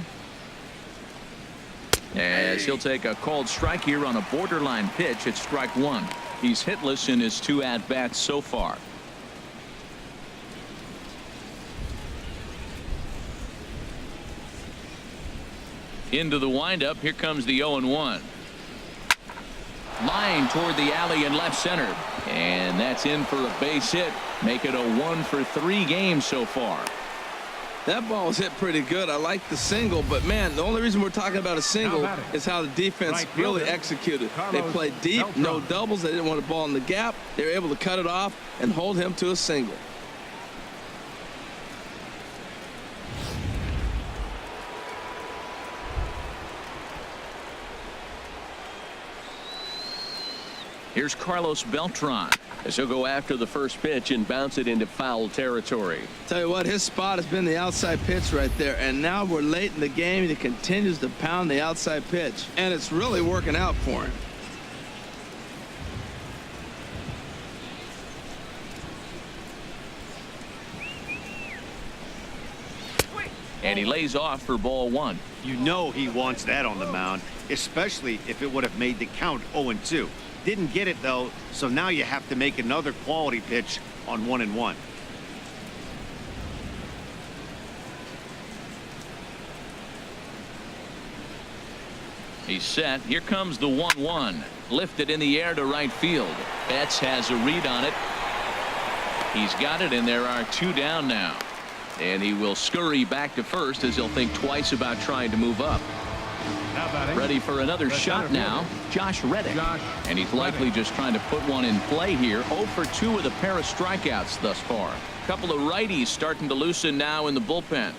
as he'll take a called strike here on a borderline pitch at strike 1. He's hitless in his 2 at-bats so far. Into the windup. Here comes the 0-1. Line toward the alley in left center, and that's in for a base hit. Make it a 1 for 3 games so far. That ball was hit pretty good. I like the single, but man, the only reason we're talking about a single is how the defense really executed. They played deep, no doubles. They didn't want the ball in the gap. They were able to cut it off and hold him to a single. Here's Carlos Beltran as he'll go after the first pitch and bounce it into foul territory. Tell you what, his spot has been the outside pitch right there, and now we're late in the game and he continues to pound the outside pitch, and it's really working out for him. And he lays off for ball 1. You know he wants that on the mound, especially if it would have made the count 0-2. Didn't get it though, so now you have to make another quality pitch on 1-1. He's set. Here comes the 1-1. Lifted in the air to right field. Betts has a read on it. He's got it, and there are 2 down now. And he will scurry back to first as he'll think twice about trying to move up. Now batting. Ready for another shot now, Josh Reddick. And he's likely just trying to put one in play here. 0 for 2 with a pair of strikeouts thus far. A couple of righties starting to loosen now in the bullpen.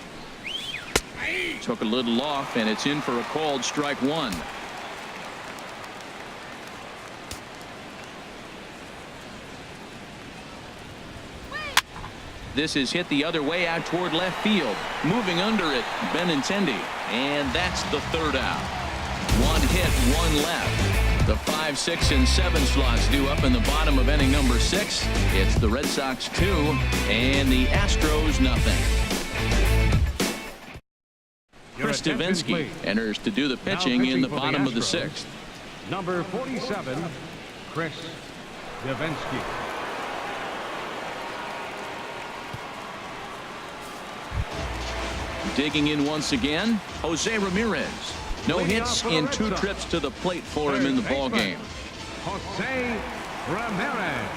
Took a little off, and it's in for a called strike one. This is hit the other way out toward left field. Moving under it, Benintendi. And that's the third out. One hit, one left. The 5, 6, and 7 slots due up in the bottom of inning number 6. It's the Red Sox 2 and the Astros nothing. Chris Davinsky enters to do the pitching in the bottom of the 6th. Number 47, Chris Davinsky. Digging in once again, Jose Ramirez. No hits in 2 trips to the plate for him in the ball game. Jose Ramirez.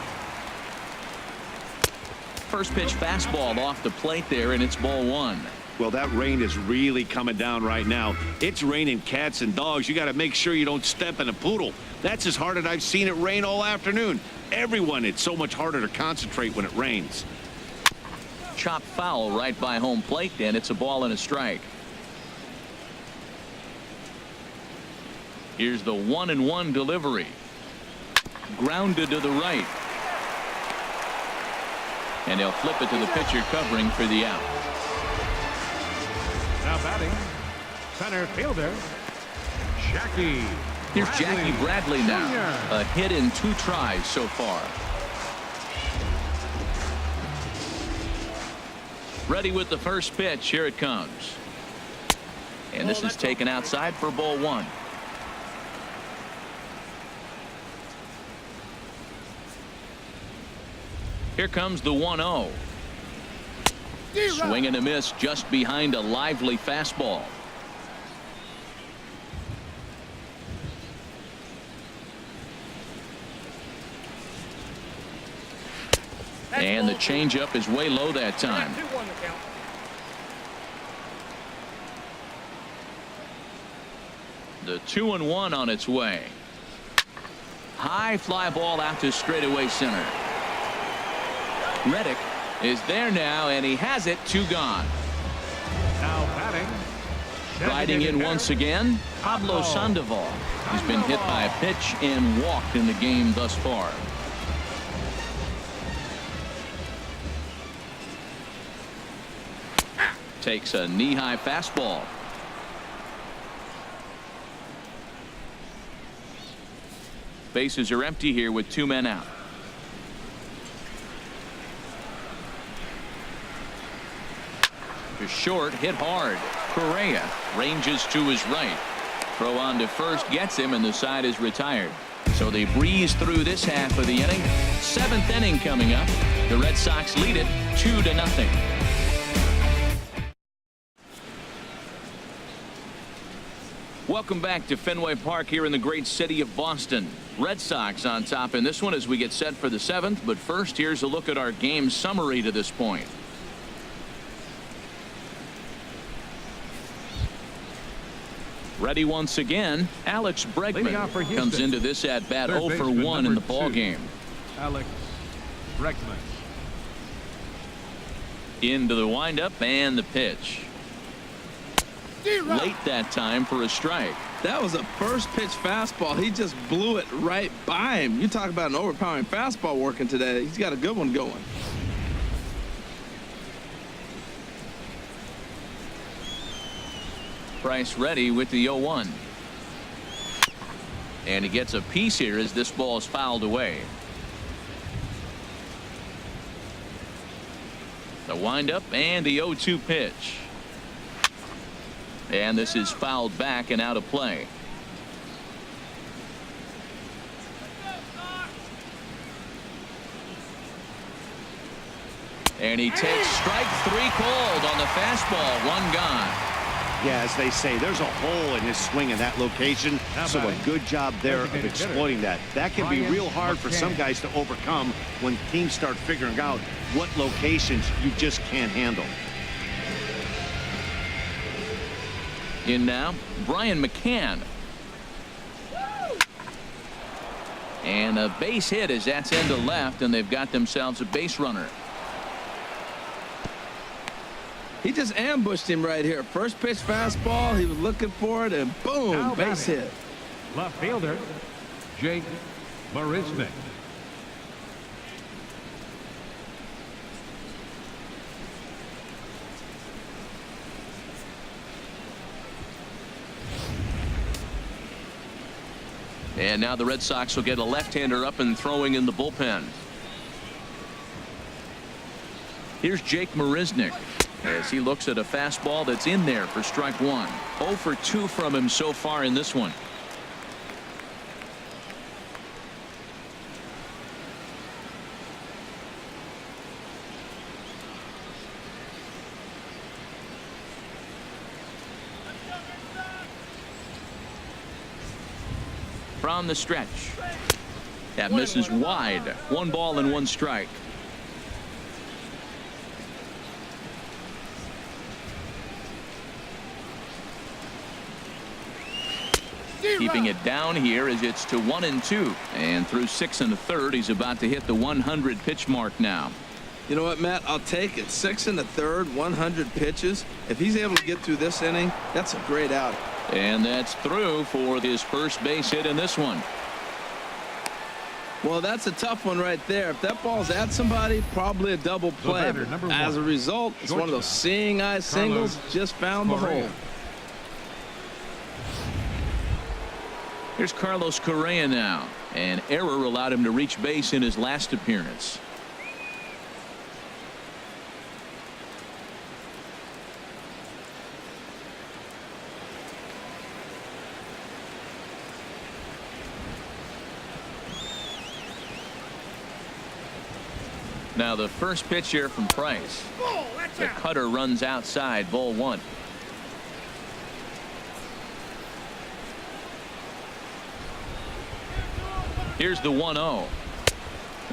First pitch fastball off the plate there, and it's ball 1. Well, that rain is really coming down right now. It's raining cats and dogs. You got to make sure you don't step in a poodle. That's as hard as I've seen it rain all afternoon. Everyone, it's so much harder to concentrate when it rains. Chop foul right by home plate, and it's a ball and a strike. Here's the 1-1 delivery. Grounded to the right. And he'll flip it to the pitcher covering for the out. Now batting, center fielder, Jackie. Here's Jackie Bradley now. A hit in 2 tries so far. Ready with the first pitch. Here it comes. And this is taken outside for ball 1. Here comes the 1-0. Swing and a miss just behind a lively fastball. And the changeup is way low that time. The 2-1 on its way. High fly ball out to straightaway center. Reddick is there now, and he has it. 2 gone. Now batting. Riding in once again, Pablo Sandoval. He's been hit by a pitch and walked in the game thus far. Takes a knee-high fastball. Bases are empty here with 2 men out. To short, hit hard. Correa ranges to his right. Throw on to first gets him, and the side is retired. So they breeze through this half of the inning. 7th inning coming up. The Red Sox lead it 2-0. Welcome back to Fenway Park here in the great city of Boston. Red Sox on top in this one as we get set for the 7th. But first, here's a look at our game summary to this point. Ready once again, Alex Bregman comes into this at bat 0 for 1 in the ball game. Alex Bregman. Into the windup and the pitch. Late that time for a strike. That was a first pitch fastball. He just blew it right by him. You talk about an overpowering fastball working today. He's got a good one going. Price ready with the 0-1. And he gets a piece here as this ball is fouled away. The windup and the 0-2 pitch. And this is fouled back and out of play. And he takes strike 3 called on the fastball. 1 gone. Yeah, as they say, there's a hole in his swing in that location, so a good job there of exploiting that. That can be real hard for some guys to overcome when teams start figuring out what locations you just can't handle. In now, Brian McCann. And a base hit as that's into left, and they've got themselves a base runner. He just ambushed him right here. First pitch fastball. He was looking for it, and boom, Now base batting, hit. left fielder, Jake Marisnick. And now the Red Sox will get a left-hander up and throwing in the bullpen. Here's Jake Marisnick as he looks at a fastball that's in there for strike one. 0 for 2 from him so far in this one. From the stretch. That misses wide. 1 ball and 1 strike. Keeping it down here as it's to 1 and 2. And through 6 1/3, he's about to hit the 100 pitch mark now. You know what, Matt? I'll take it. 6 1/3, 100 pitches. If he's able to get through this inning, that's a great outing. And that's through for his first base hit in this one. Well, that's a tough one right there. If that ball's at somebody, probably a double play. batter, number As a 1, result, it's one of those shortstop, seeing eye singles. Just found the Correa. hole. Here's Carlos Correa now. An error allowed him to reach base in his last appearance. Now the first pitch here from Price. The cutter runs outside, ball 1. Here's the 1-0.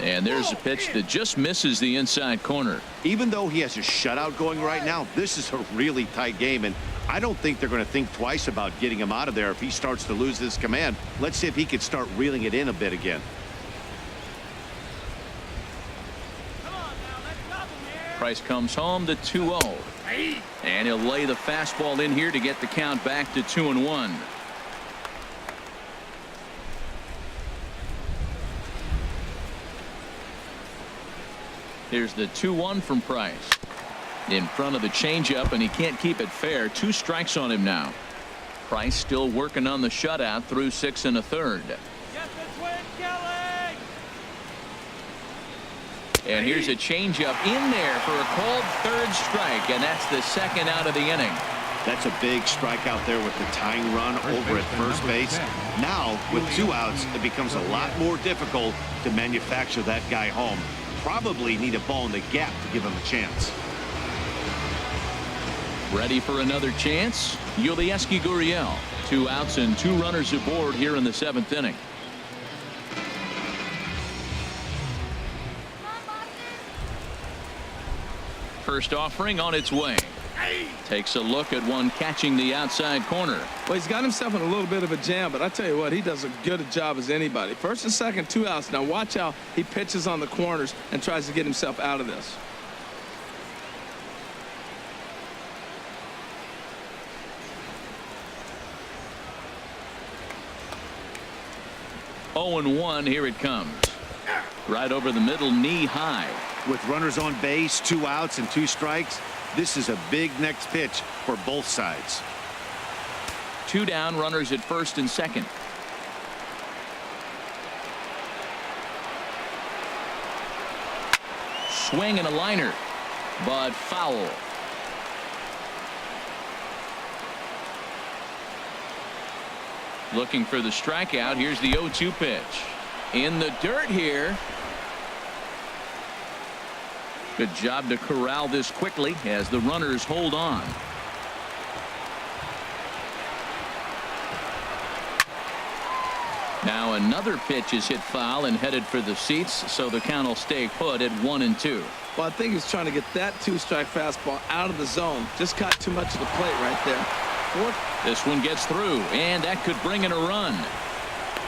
And there's a pitch that just misses the inside corner. Even though he has a shutout going right now, this is a really tight game, and I don't think they're going to think twice about getting him out of there if he starts to lose this command. Let's see if he can start reeling it in a bit again. Price comes home to 2-0. And he'll lay the fastball in here to get the count back to 2-1. Here's the 2-1 from Price. In front of the changeup, and he can't keep it fair. 2 strikes on him now. Price still working on the shutout through 6 1/3. And here's a changeup in there for a called 3rd strike, and that's the 2nd out of the inning. That's a big strikeout there with the tying run over at first base. Now, with 2 outs, it becomes a lot more difficult to manufacture that guy home. Probably need a ball in the gap to give him a chance. Ready for another chance? Yulieski Gurriel. 2 outs and 2 runners aboard here in the 7th inning. First offering on its way. Takes a look at one catching the outside corner. Well, he's got himself in a little bit of a jam, but I tell you what, he does as good a job as anybody. First and second, 2 outs. Now watch how he pitches on the corners and tries to get himself out of this. Oh and 1, here it comes. Right over the middle, knee high. With runners on base, 2 outs and 2 strikes, this is a big next pitch for both sides. 2 down, runners at first and second. Swing and a liner, but foul. Looking for the strikeout. Here's the 0-2 pitch. In the dirt here. Good job to corral this quickly as the runners hold on. Now another pitch is hit foul and headed for the seats, so the count will stay put at 1-2. Well, I think he's trying to get that 2-strike fastball out of the zone. Just caught too much of the plate right there. fourth. This one gets through, and that could bring in a run.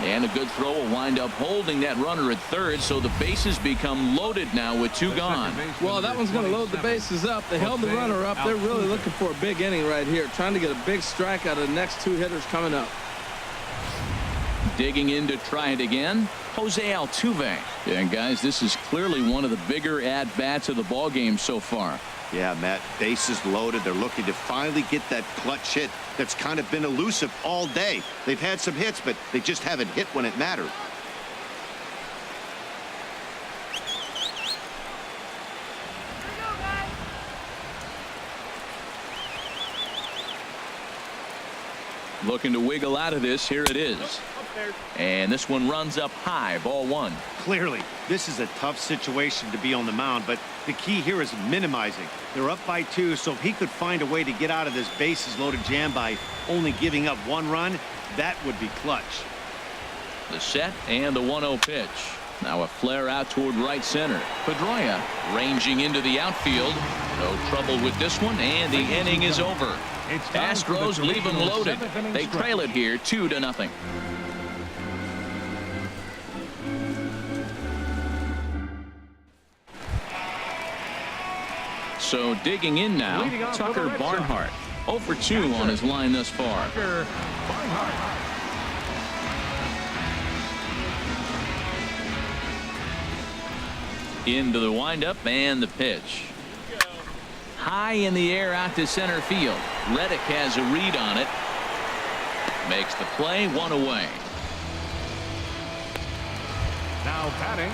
And a good throw will wind up holding that runner at third, so the bases become loaded now with two gone. Well, that one's going to load the bases up. They held the runner up. They're really looking for a big inning right here, trying to get a big strike out of the next two hitters coming up. Digging in to try it again, Jose Altuve. And guys, this is clearly one of the bigger at-bats of the ball game so far. Yeah, Matt, bases loaded. They're looking to finally get that clutch hit that's kind of been elusive all day. They've had some hits, but they just haven't hit when it mattered. Looking to wiggle out of this. Here it is. And this one runs up high. Ball one. Clearly, this is a tough situation to be on the mound, but the key here is minimizing. They're up by 2, so if he could find a way to get out of this bases loaded jam by only giving up 1 run, that would be clutch. The set and the 1-0 pitch. Now a flare out toward right center. Pedroia ranging into the outfield. No trouble with this one, and the inning is over. Astros leave them loaded. They trail it here 2-0. So digging in now, Tucker Barnhart. 0 for 2 on his line thus far. Into the windup and the pitch. High in the air out to center field. Reddick has a read on it. Makes the play, 1 away. Now batting.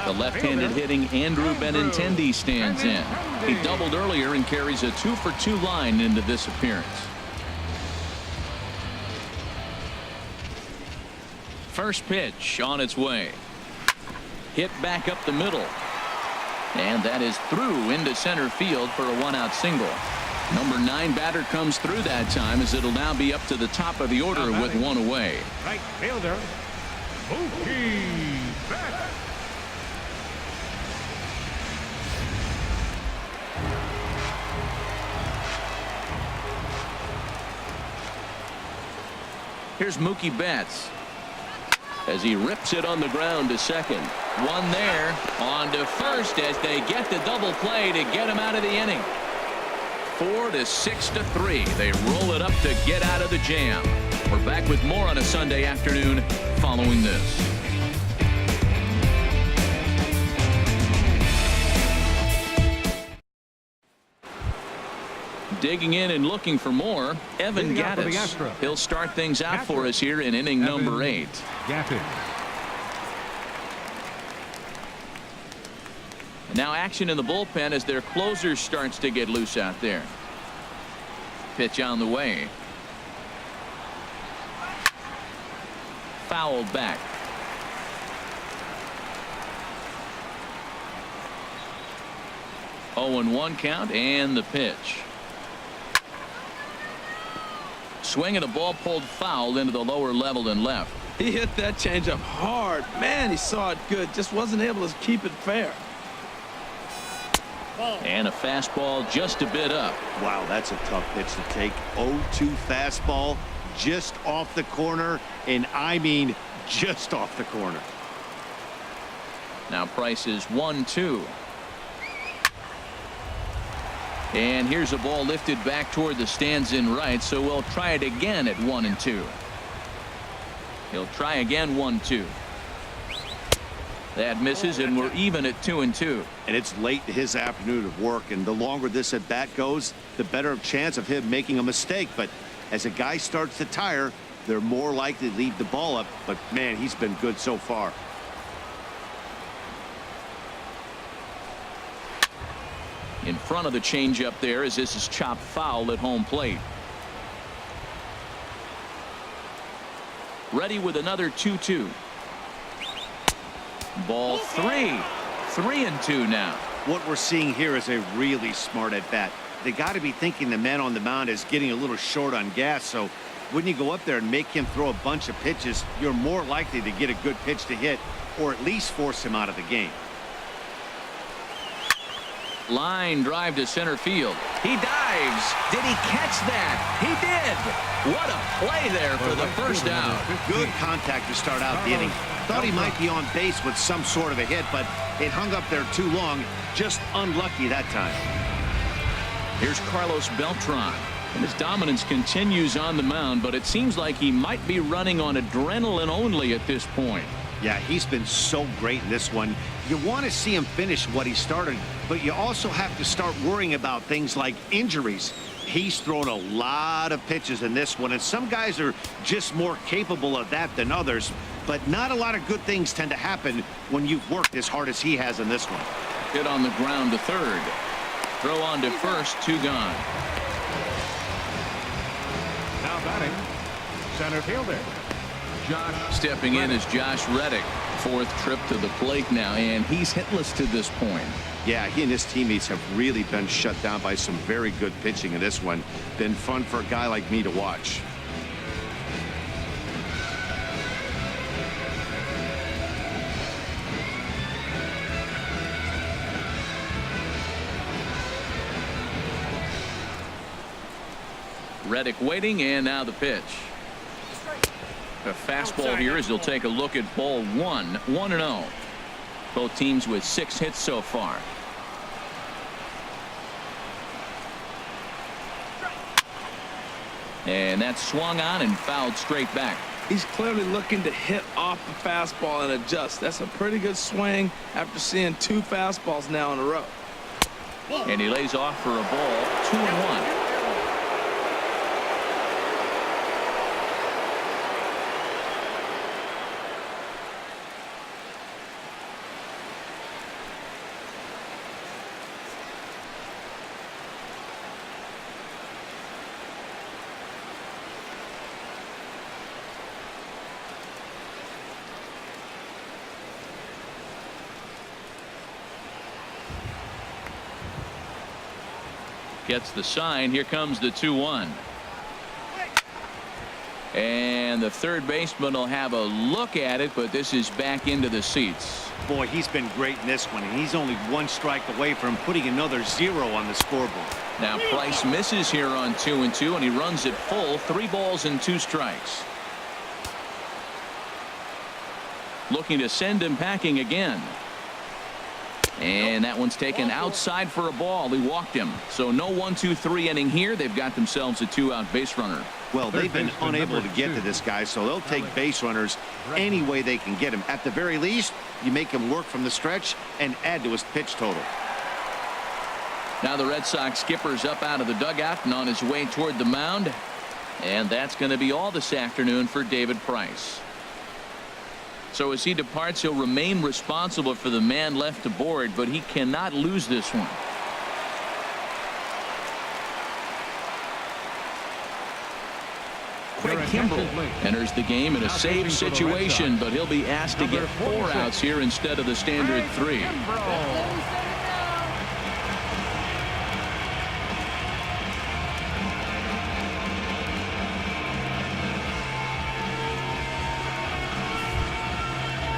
The left-handed hitting Andrew Benintendi stands in. He doubled earlier and carries a 2 for 2 line into this appearance. First pitch on its way. Hit back up the middle. And that is through into center field for a 1-out single. Number 9 batter comes through that time, as it'll now be up to the top of the order with 1 away. Right fielder, Mookie Betts. Here's Mookie Betts as he rips it on the ground to second. One there, on to first as they get the double play to get him out of the inning. 4 to 6 to 3. They roll it up to get out of the jam. We're back with more on a Sunday afternoon following this. Digging in and looking for more, Evan Gattis. He'll start things out for us here in inning number 8. Now action in the bullpen as their closer starts to get loose out there. Pitch on the way. Fouled back. Oh, and 1 count and the pitch. Swing and a ball pulled foul into the lower level and left. He hit that changeup hard. Man, he saw it good. Just wasn't able to keep it fair. And a fastball just a bit up. Wow, that's a tough pitch to take. 0-2 fastball just off the corner, and I mean just off the corner. Now Price is 1-2. And here's a ball lifted back toward the stands in right, so we'll try it again at 1-2. He'll try again 1-2. That misses, and we're even at 2-2. And it's late in his afternoon of work, and the longer this at bat goes, the better chance of him making a mistake. But as a guy starts to tire, they're more likely to leave the ball up. But man, he's been good so far. In front of the changeup there, as this is chopped foul at home plate. Ready with another 2-2. Ball 3. 3-2 now. What we're seeing here is a really smart at bat. They got to be thinking the man on the mound is getting a little short on gas. So when you go up there and make him throw a bunch of pitches, you're more likely to get a good pitch to hit, or at least force him out of the game. Line drive to center field. He dives Did he catch that? He did. What a play there for the first out. Good contact to start out the inning. Thought he might be on base with some sort of a hit, but it hung up there too long. Just unlucky that time. Here's Carlos Beltran. And his dominance continues on the mound, but it seems like he might be running on adrenaline only at this point. Yeah, he's been so great in this one. You want to see him finish what he started, but you also have to start worrying about things like injuries. He's thrown a lot of pitches in this one, and some guys are just more capable of that than others. But not a lot of good things tend to happen when you've worked as hard as he has in this one. Hit on the ground to third. Throw on to first, 2 gone. Now batting, center fielder, Josh. Stepping in is Josh Reddick. 4th trip to the plate now, and he's hitless to this point. Yeah, he and his teammates have really been shut down by some very good pitching in this one. Been fun for a guy like me to watch. Reddick waiting, and now the pitch. A fastball here as he'll take a look at ball 1. 1-0. Both teams with 6 hits so far. And that's swung on and fouled straight back. He's clearly looking to hit off the fastball and adjust. That's a pretty good swing after seeing 2 fastballs now in a row. And he lays off for a ball. 2-1. Gets the sign. Here comes the 2-1. And the third baseman will have a look at it, but this is back into the seats. Boy, he's been great in this one, and he's only 1 strike away from putting another 0 on the scoreboard. Now Price misses here on 2-2, and he runs it full. 3 balls and 2 strikes. Looking to send him packing again. And that one's taken outside for a ball. He walked him. So no 1-2-3 inning here. They've got themselves a 2-out base runner. Well, they've been unable to get to this guy, so they'll take base runners any way they can get him. At the very least, you make him work from the stretch and add to his pitch total. Now the Red Sox skipper's up out of the dugout and on his way toward the mound. And that's going to be all this afternoon for David Price. So as he departs, he'll remain responsible for the man left aboard, but he cannot lose this one. Craig Kimbrell enters the game in a save situation, but he'll be asked to get 4 outs here instead of the standard 3.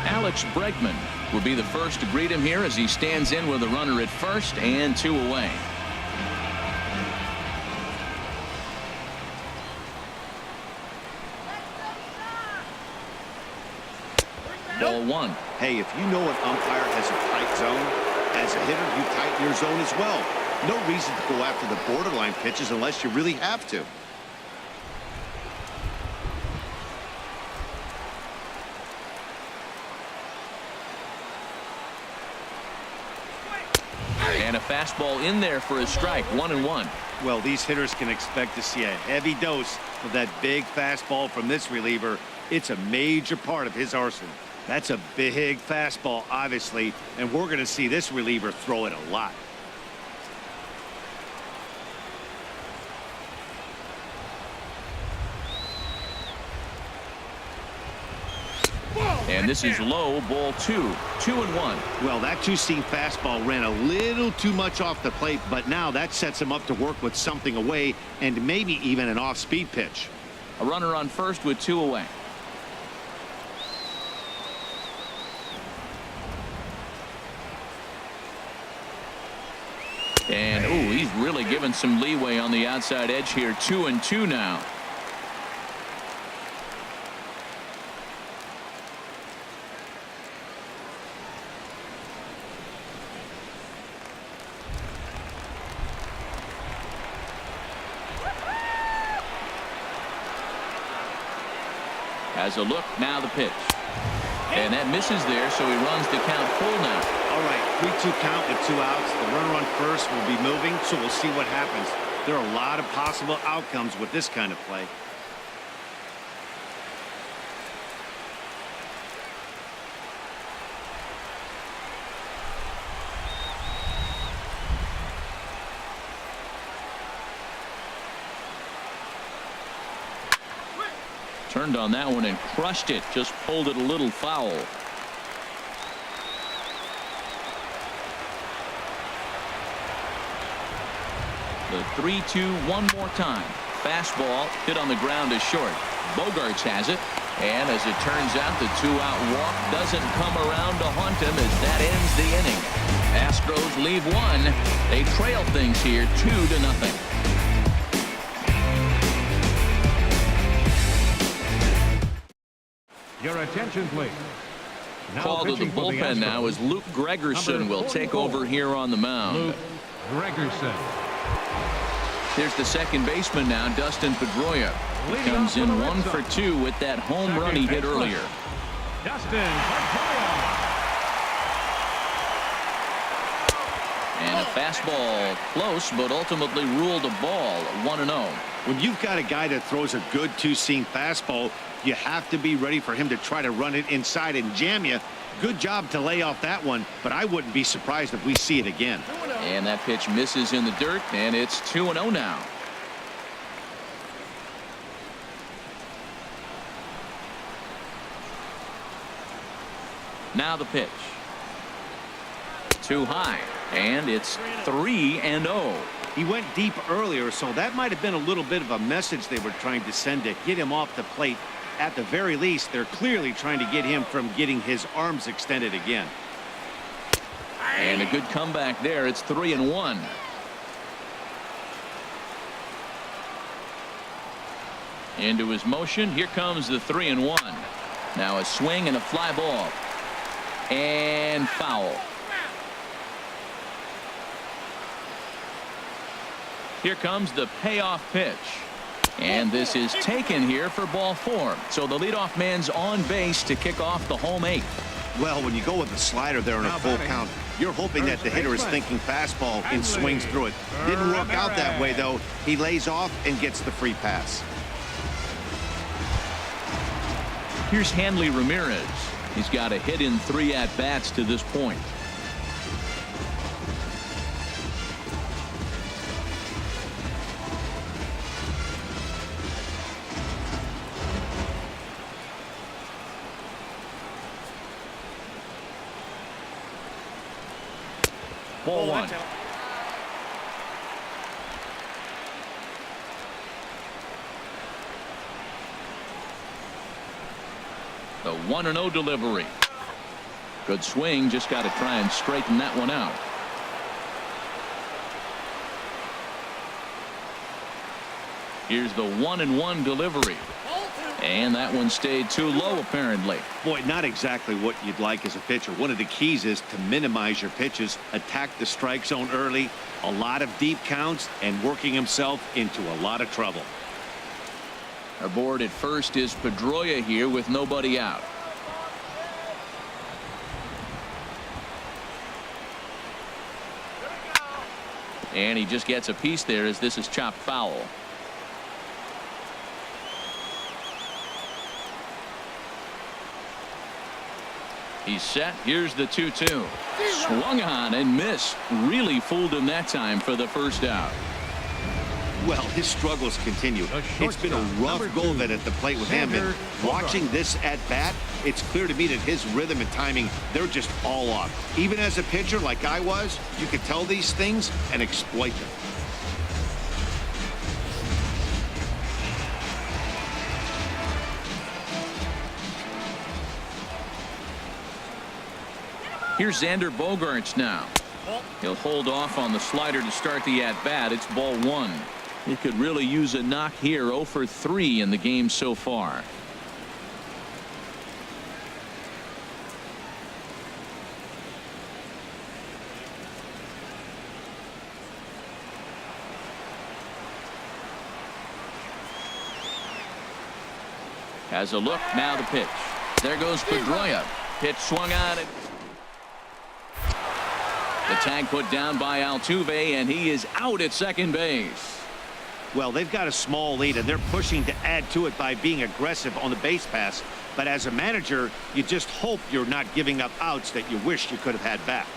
Alex Bregman will be the first to greet him here as he stands in with a runner at first and 2 away. Ball 1. Hey, if you know an umpire has a tight zone, as a hitter, you tighten your zone as well. No reason to go after the borderline pitches unless you really have to. And a fastball in there for a strike. 1-1. Well, these hitters can expect to see a heavy dose of that big fastball from this reliever. It's a major part of his arsenal. That's a big fastball, obviously, and we're going to see this reliever throw it a lot. And this is low, ball 2. 2-1. Well, that 2-seam fastball ran a little too much off the plate, but now that sets him up to work with something away and maybe even an off-speed pitch. A runner on first with 2 away. And, ooh, he's really given some leeway on the outside edge here. 2-2 now. Has a look, now the pitch. And that misses there, so he runs the count full now. All right, 3-2 count with 2 outs. The runner on first will be moving, so we'll see what happens. There are a lot of possible outcomes with this kind of play. Turned on that one and crushed it. Just pulled it a little foul. The 3-2 one more time. Fastball hit on the ground is short. Bogarts has it. And as it turns out, the 2-out walk doesn't come around to haunt him as that ends the inning. Astros leave one. They trail things here 2-0. Your attention, please. Now Call to the pitching for bullpen now Astros, as Luke Gregerson number will take 44, over here on the mound. Luke Gregerson. There's the second baseman now, Dustin Pedroia. He Leading comes off for in the Red 1 for Sox. 2 with that home run he hit Second earlier. Dustin Pedroia. And a fastball close, but ultimately ruled a ball. 1-0. When you've got a guy that throws a good two-seam fastball, you have to be ready for him to try to run it inside and jam you. Good job to lay off that one, but I wouldn't be surprised if we see it again. And that pitch misses in the dirt, and it's 2-0 now. Now the pitch. Too high, and it's 3-0. He went deep earlier, so that might have been a little bit of a message they were trying to send to get him off the plate. At the very least, they're clearly trying to get him from getting his arms extended again. And a good comeback there. It's 3-1. Into his motion. Here comes the 3-1. Now a swing and a fly ball. And foul. Here comes the payoff pitch. And this is taken here for ball 4. So the leadoff man's on base to kick off the home 8th. Well, when you go with a slider there in a full count, you're hoping that the hitter is thinking fastball and swings through it. Didn't work out that way, though. He lays off and gets the free pass. Here's Hanley Ramirez. He's got a hit in 3 at-bats to this point. Ball 1. The 1-0 delivery. Good swing. Just got to try and straighten that one out. Here's the 1-1 delivery. And that one stayed too low, apparently. Boy, not exactly what you'd like as a pitcher. One of the keys is to minimize your pitches, attack the strike zone early, a lot of deep counts, and working himself into a lot of trouble. Aboard at first is Pedroia here with nobody out. And he just gets a piece there as this is chopped foul. He's set. Here's the 2-2. Swung on and missed. Really fooled him that time for the first out. Well, his struggles continue. It's been a rough go of it at the plate with him. And watching this at bat, it's clear to me that his rhythm and timing, they're just all off. Even as a pitcher like I was, you could tell these things and exploit them. Here's Xander Bogaerts now. He'll hold off on the slider to start the at-bat. It's ball 1. He could really use a knock here. 0 for 3 in the game so far. Has a look. Now the pitch. There goes Pedroia. Pitch swung on it. The tag put down by Altuve, and he is out at second base. Well, they've got a small lead, and they're pushing to add to it by being aggressive on the base pass. But as a manager, you just hope you're not giving up outs that you wish you could have had back.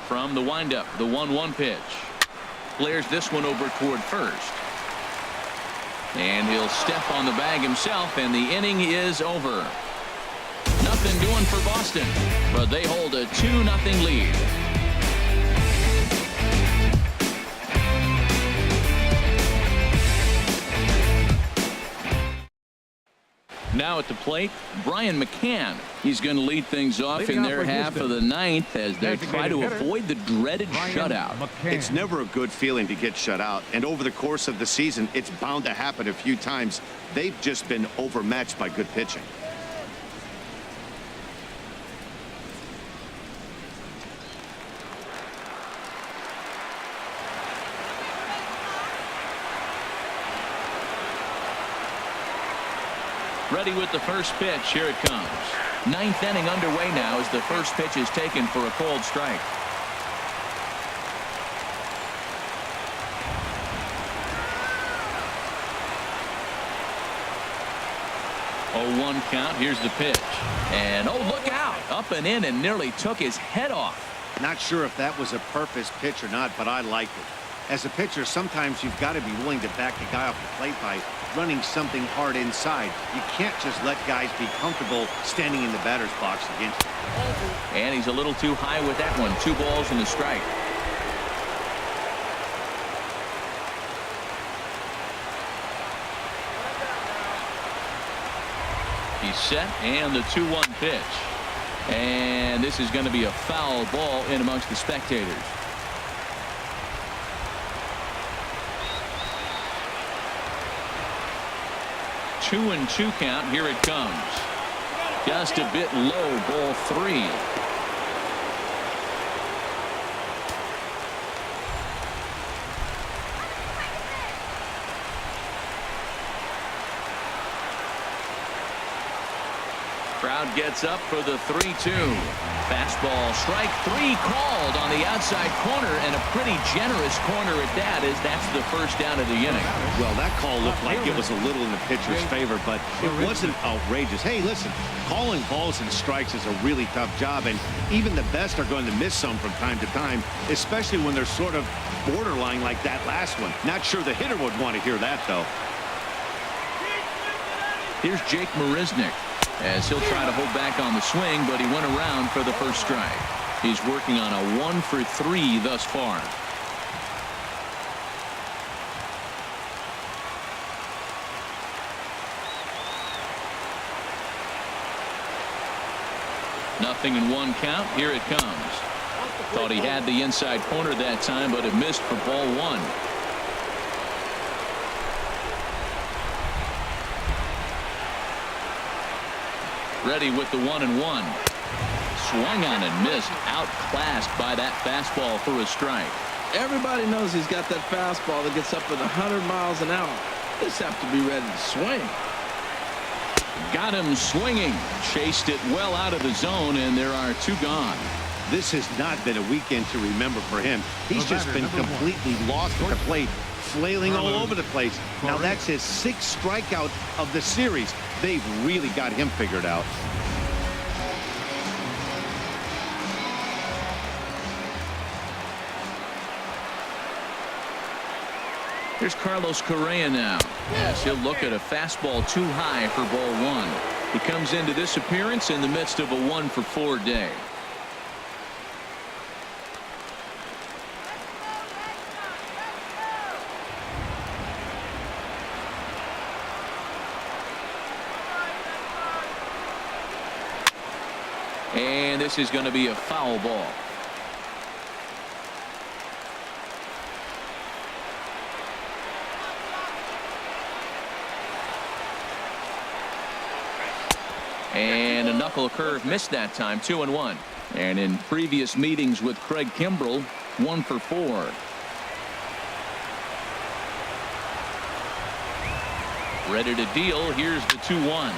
From the windup, the 1-1 pitch. Flares this one over toward first. And he'll step on the bag himself, and the inning is over. Nothing doing for Boston, but they hold a 2-0 lead. Now at the plate, Brian McCann. He's going to lead things off in their half of the ninth as they try to avoid the dreaded shutout. It's never a good feeling to get shut out, and over the course of the season, it's bound to happen a few times. They've just been overmatched by good pitching. Ready with the first pitch. Here it comes. Ninth inning underway now as the first pitch is taken for a cold strike. 0-1 count. Here's the pitch. And oh, look out. Up and in and nearly took his head off. Not sure if that was a purpose pitch or not, but I liked it. As a pitcher, sometimes you've got to be willing to back the guy off the plate by running something hard inside. You can't just let guys be comfortable standing in the batter's box against him. And he's a little too high with that one. 2 balls and a strike. He's set, and the 2-1 pitch. And this is going to be a foul ball in amongst the spectators. 2-2 count. Here it comes. Just a bit low. Ball 3. Crowd gets up for the 3-2. Fastball, strike 3 called on the outside corner, and a pretty generous corner at that, as that's the first down of the inning. Well, that call looked like it was a little in the pitcher's favor, but it wasn't outrageous. Hey, listen, calling balls and strikes is a really tough job, and even the best are going to miss some from time to time, especially when they're sort of borderline like that last one. Not sure the hitter would want to hear that, though. Here's Jake Marisnick, as he'll try to hold back on the swing, but he went around for the first strike. He's working on a 1 for 3 thus far. Nothing in 1 count. Here it comes. Thought he had the inside corner that time, but it missed for ball 1. Ready with the 1-1. Swung on and missed. Outclassed by that fastball for a strike. Everybody knows he's got that fastball that gets up at 100 miles an hour. Just have to be ready to swing. Got him swinging. Chased it well out of the zone, and there are 2 gone. This has not been a weekend to remember for him. He's just been completely lost at the plate, flailing all over the place. Now that's his 6th strikeout of the series. They've really got him figured out. Here's Carlos Correa now. Yes, he'll look at a fastball too high for ball 1. He comes into this appearance in the midst of a 1 for 4 day. And this is going to be a foul ball. And a knuckle curve missed that time. 2-1. And in previous meetings with Craig Kimbrell, 1 for 4. Ready to deal. Here's the 2-1.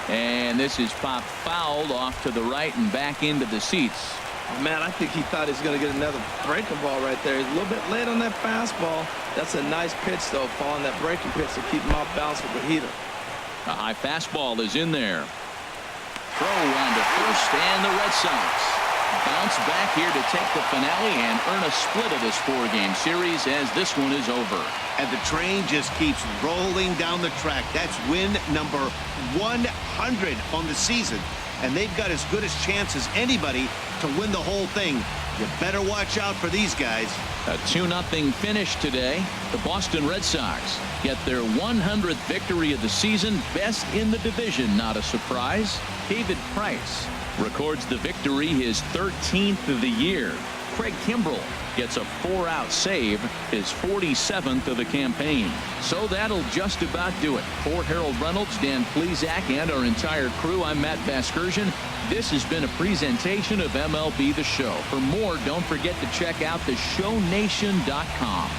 And this is popped fouled off to the right and back into the seats. Oh, man, I think he thought he was going to get another breaking ball right there. He's a little bit late on that fastball. That's a nice pitch, though, following that breaking pitch to keep him off balance with the heater. A high fastball is in there. Throw around to first, and the Red Sox bounce back here to take the finale and earn a split of this 4-game series as this one is over. And the train just keeps rolling down the track. That's win number 100 on the season. And they've got as good a chance as anybody to win the whole thing. You better watch out for these guys. A 2-0 finish today. The Boston Red Sox get their 100th victory of the season, best in the division. Not a surprise. David Price records the victory, his 13th of the year. Craig Kimbrell gets a 4-out save, his 47th of the campaign. So that'll just about do it. For Harold Reynolds, Dan Plesac, and our entire crew, I'm Matt Vasgersian. This has been a presentation of MLB The Show. For more, don't forget to check out theshownation.com.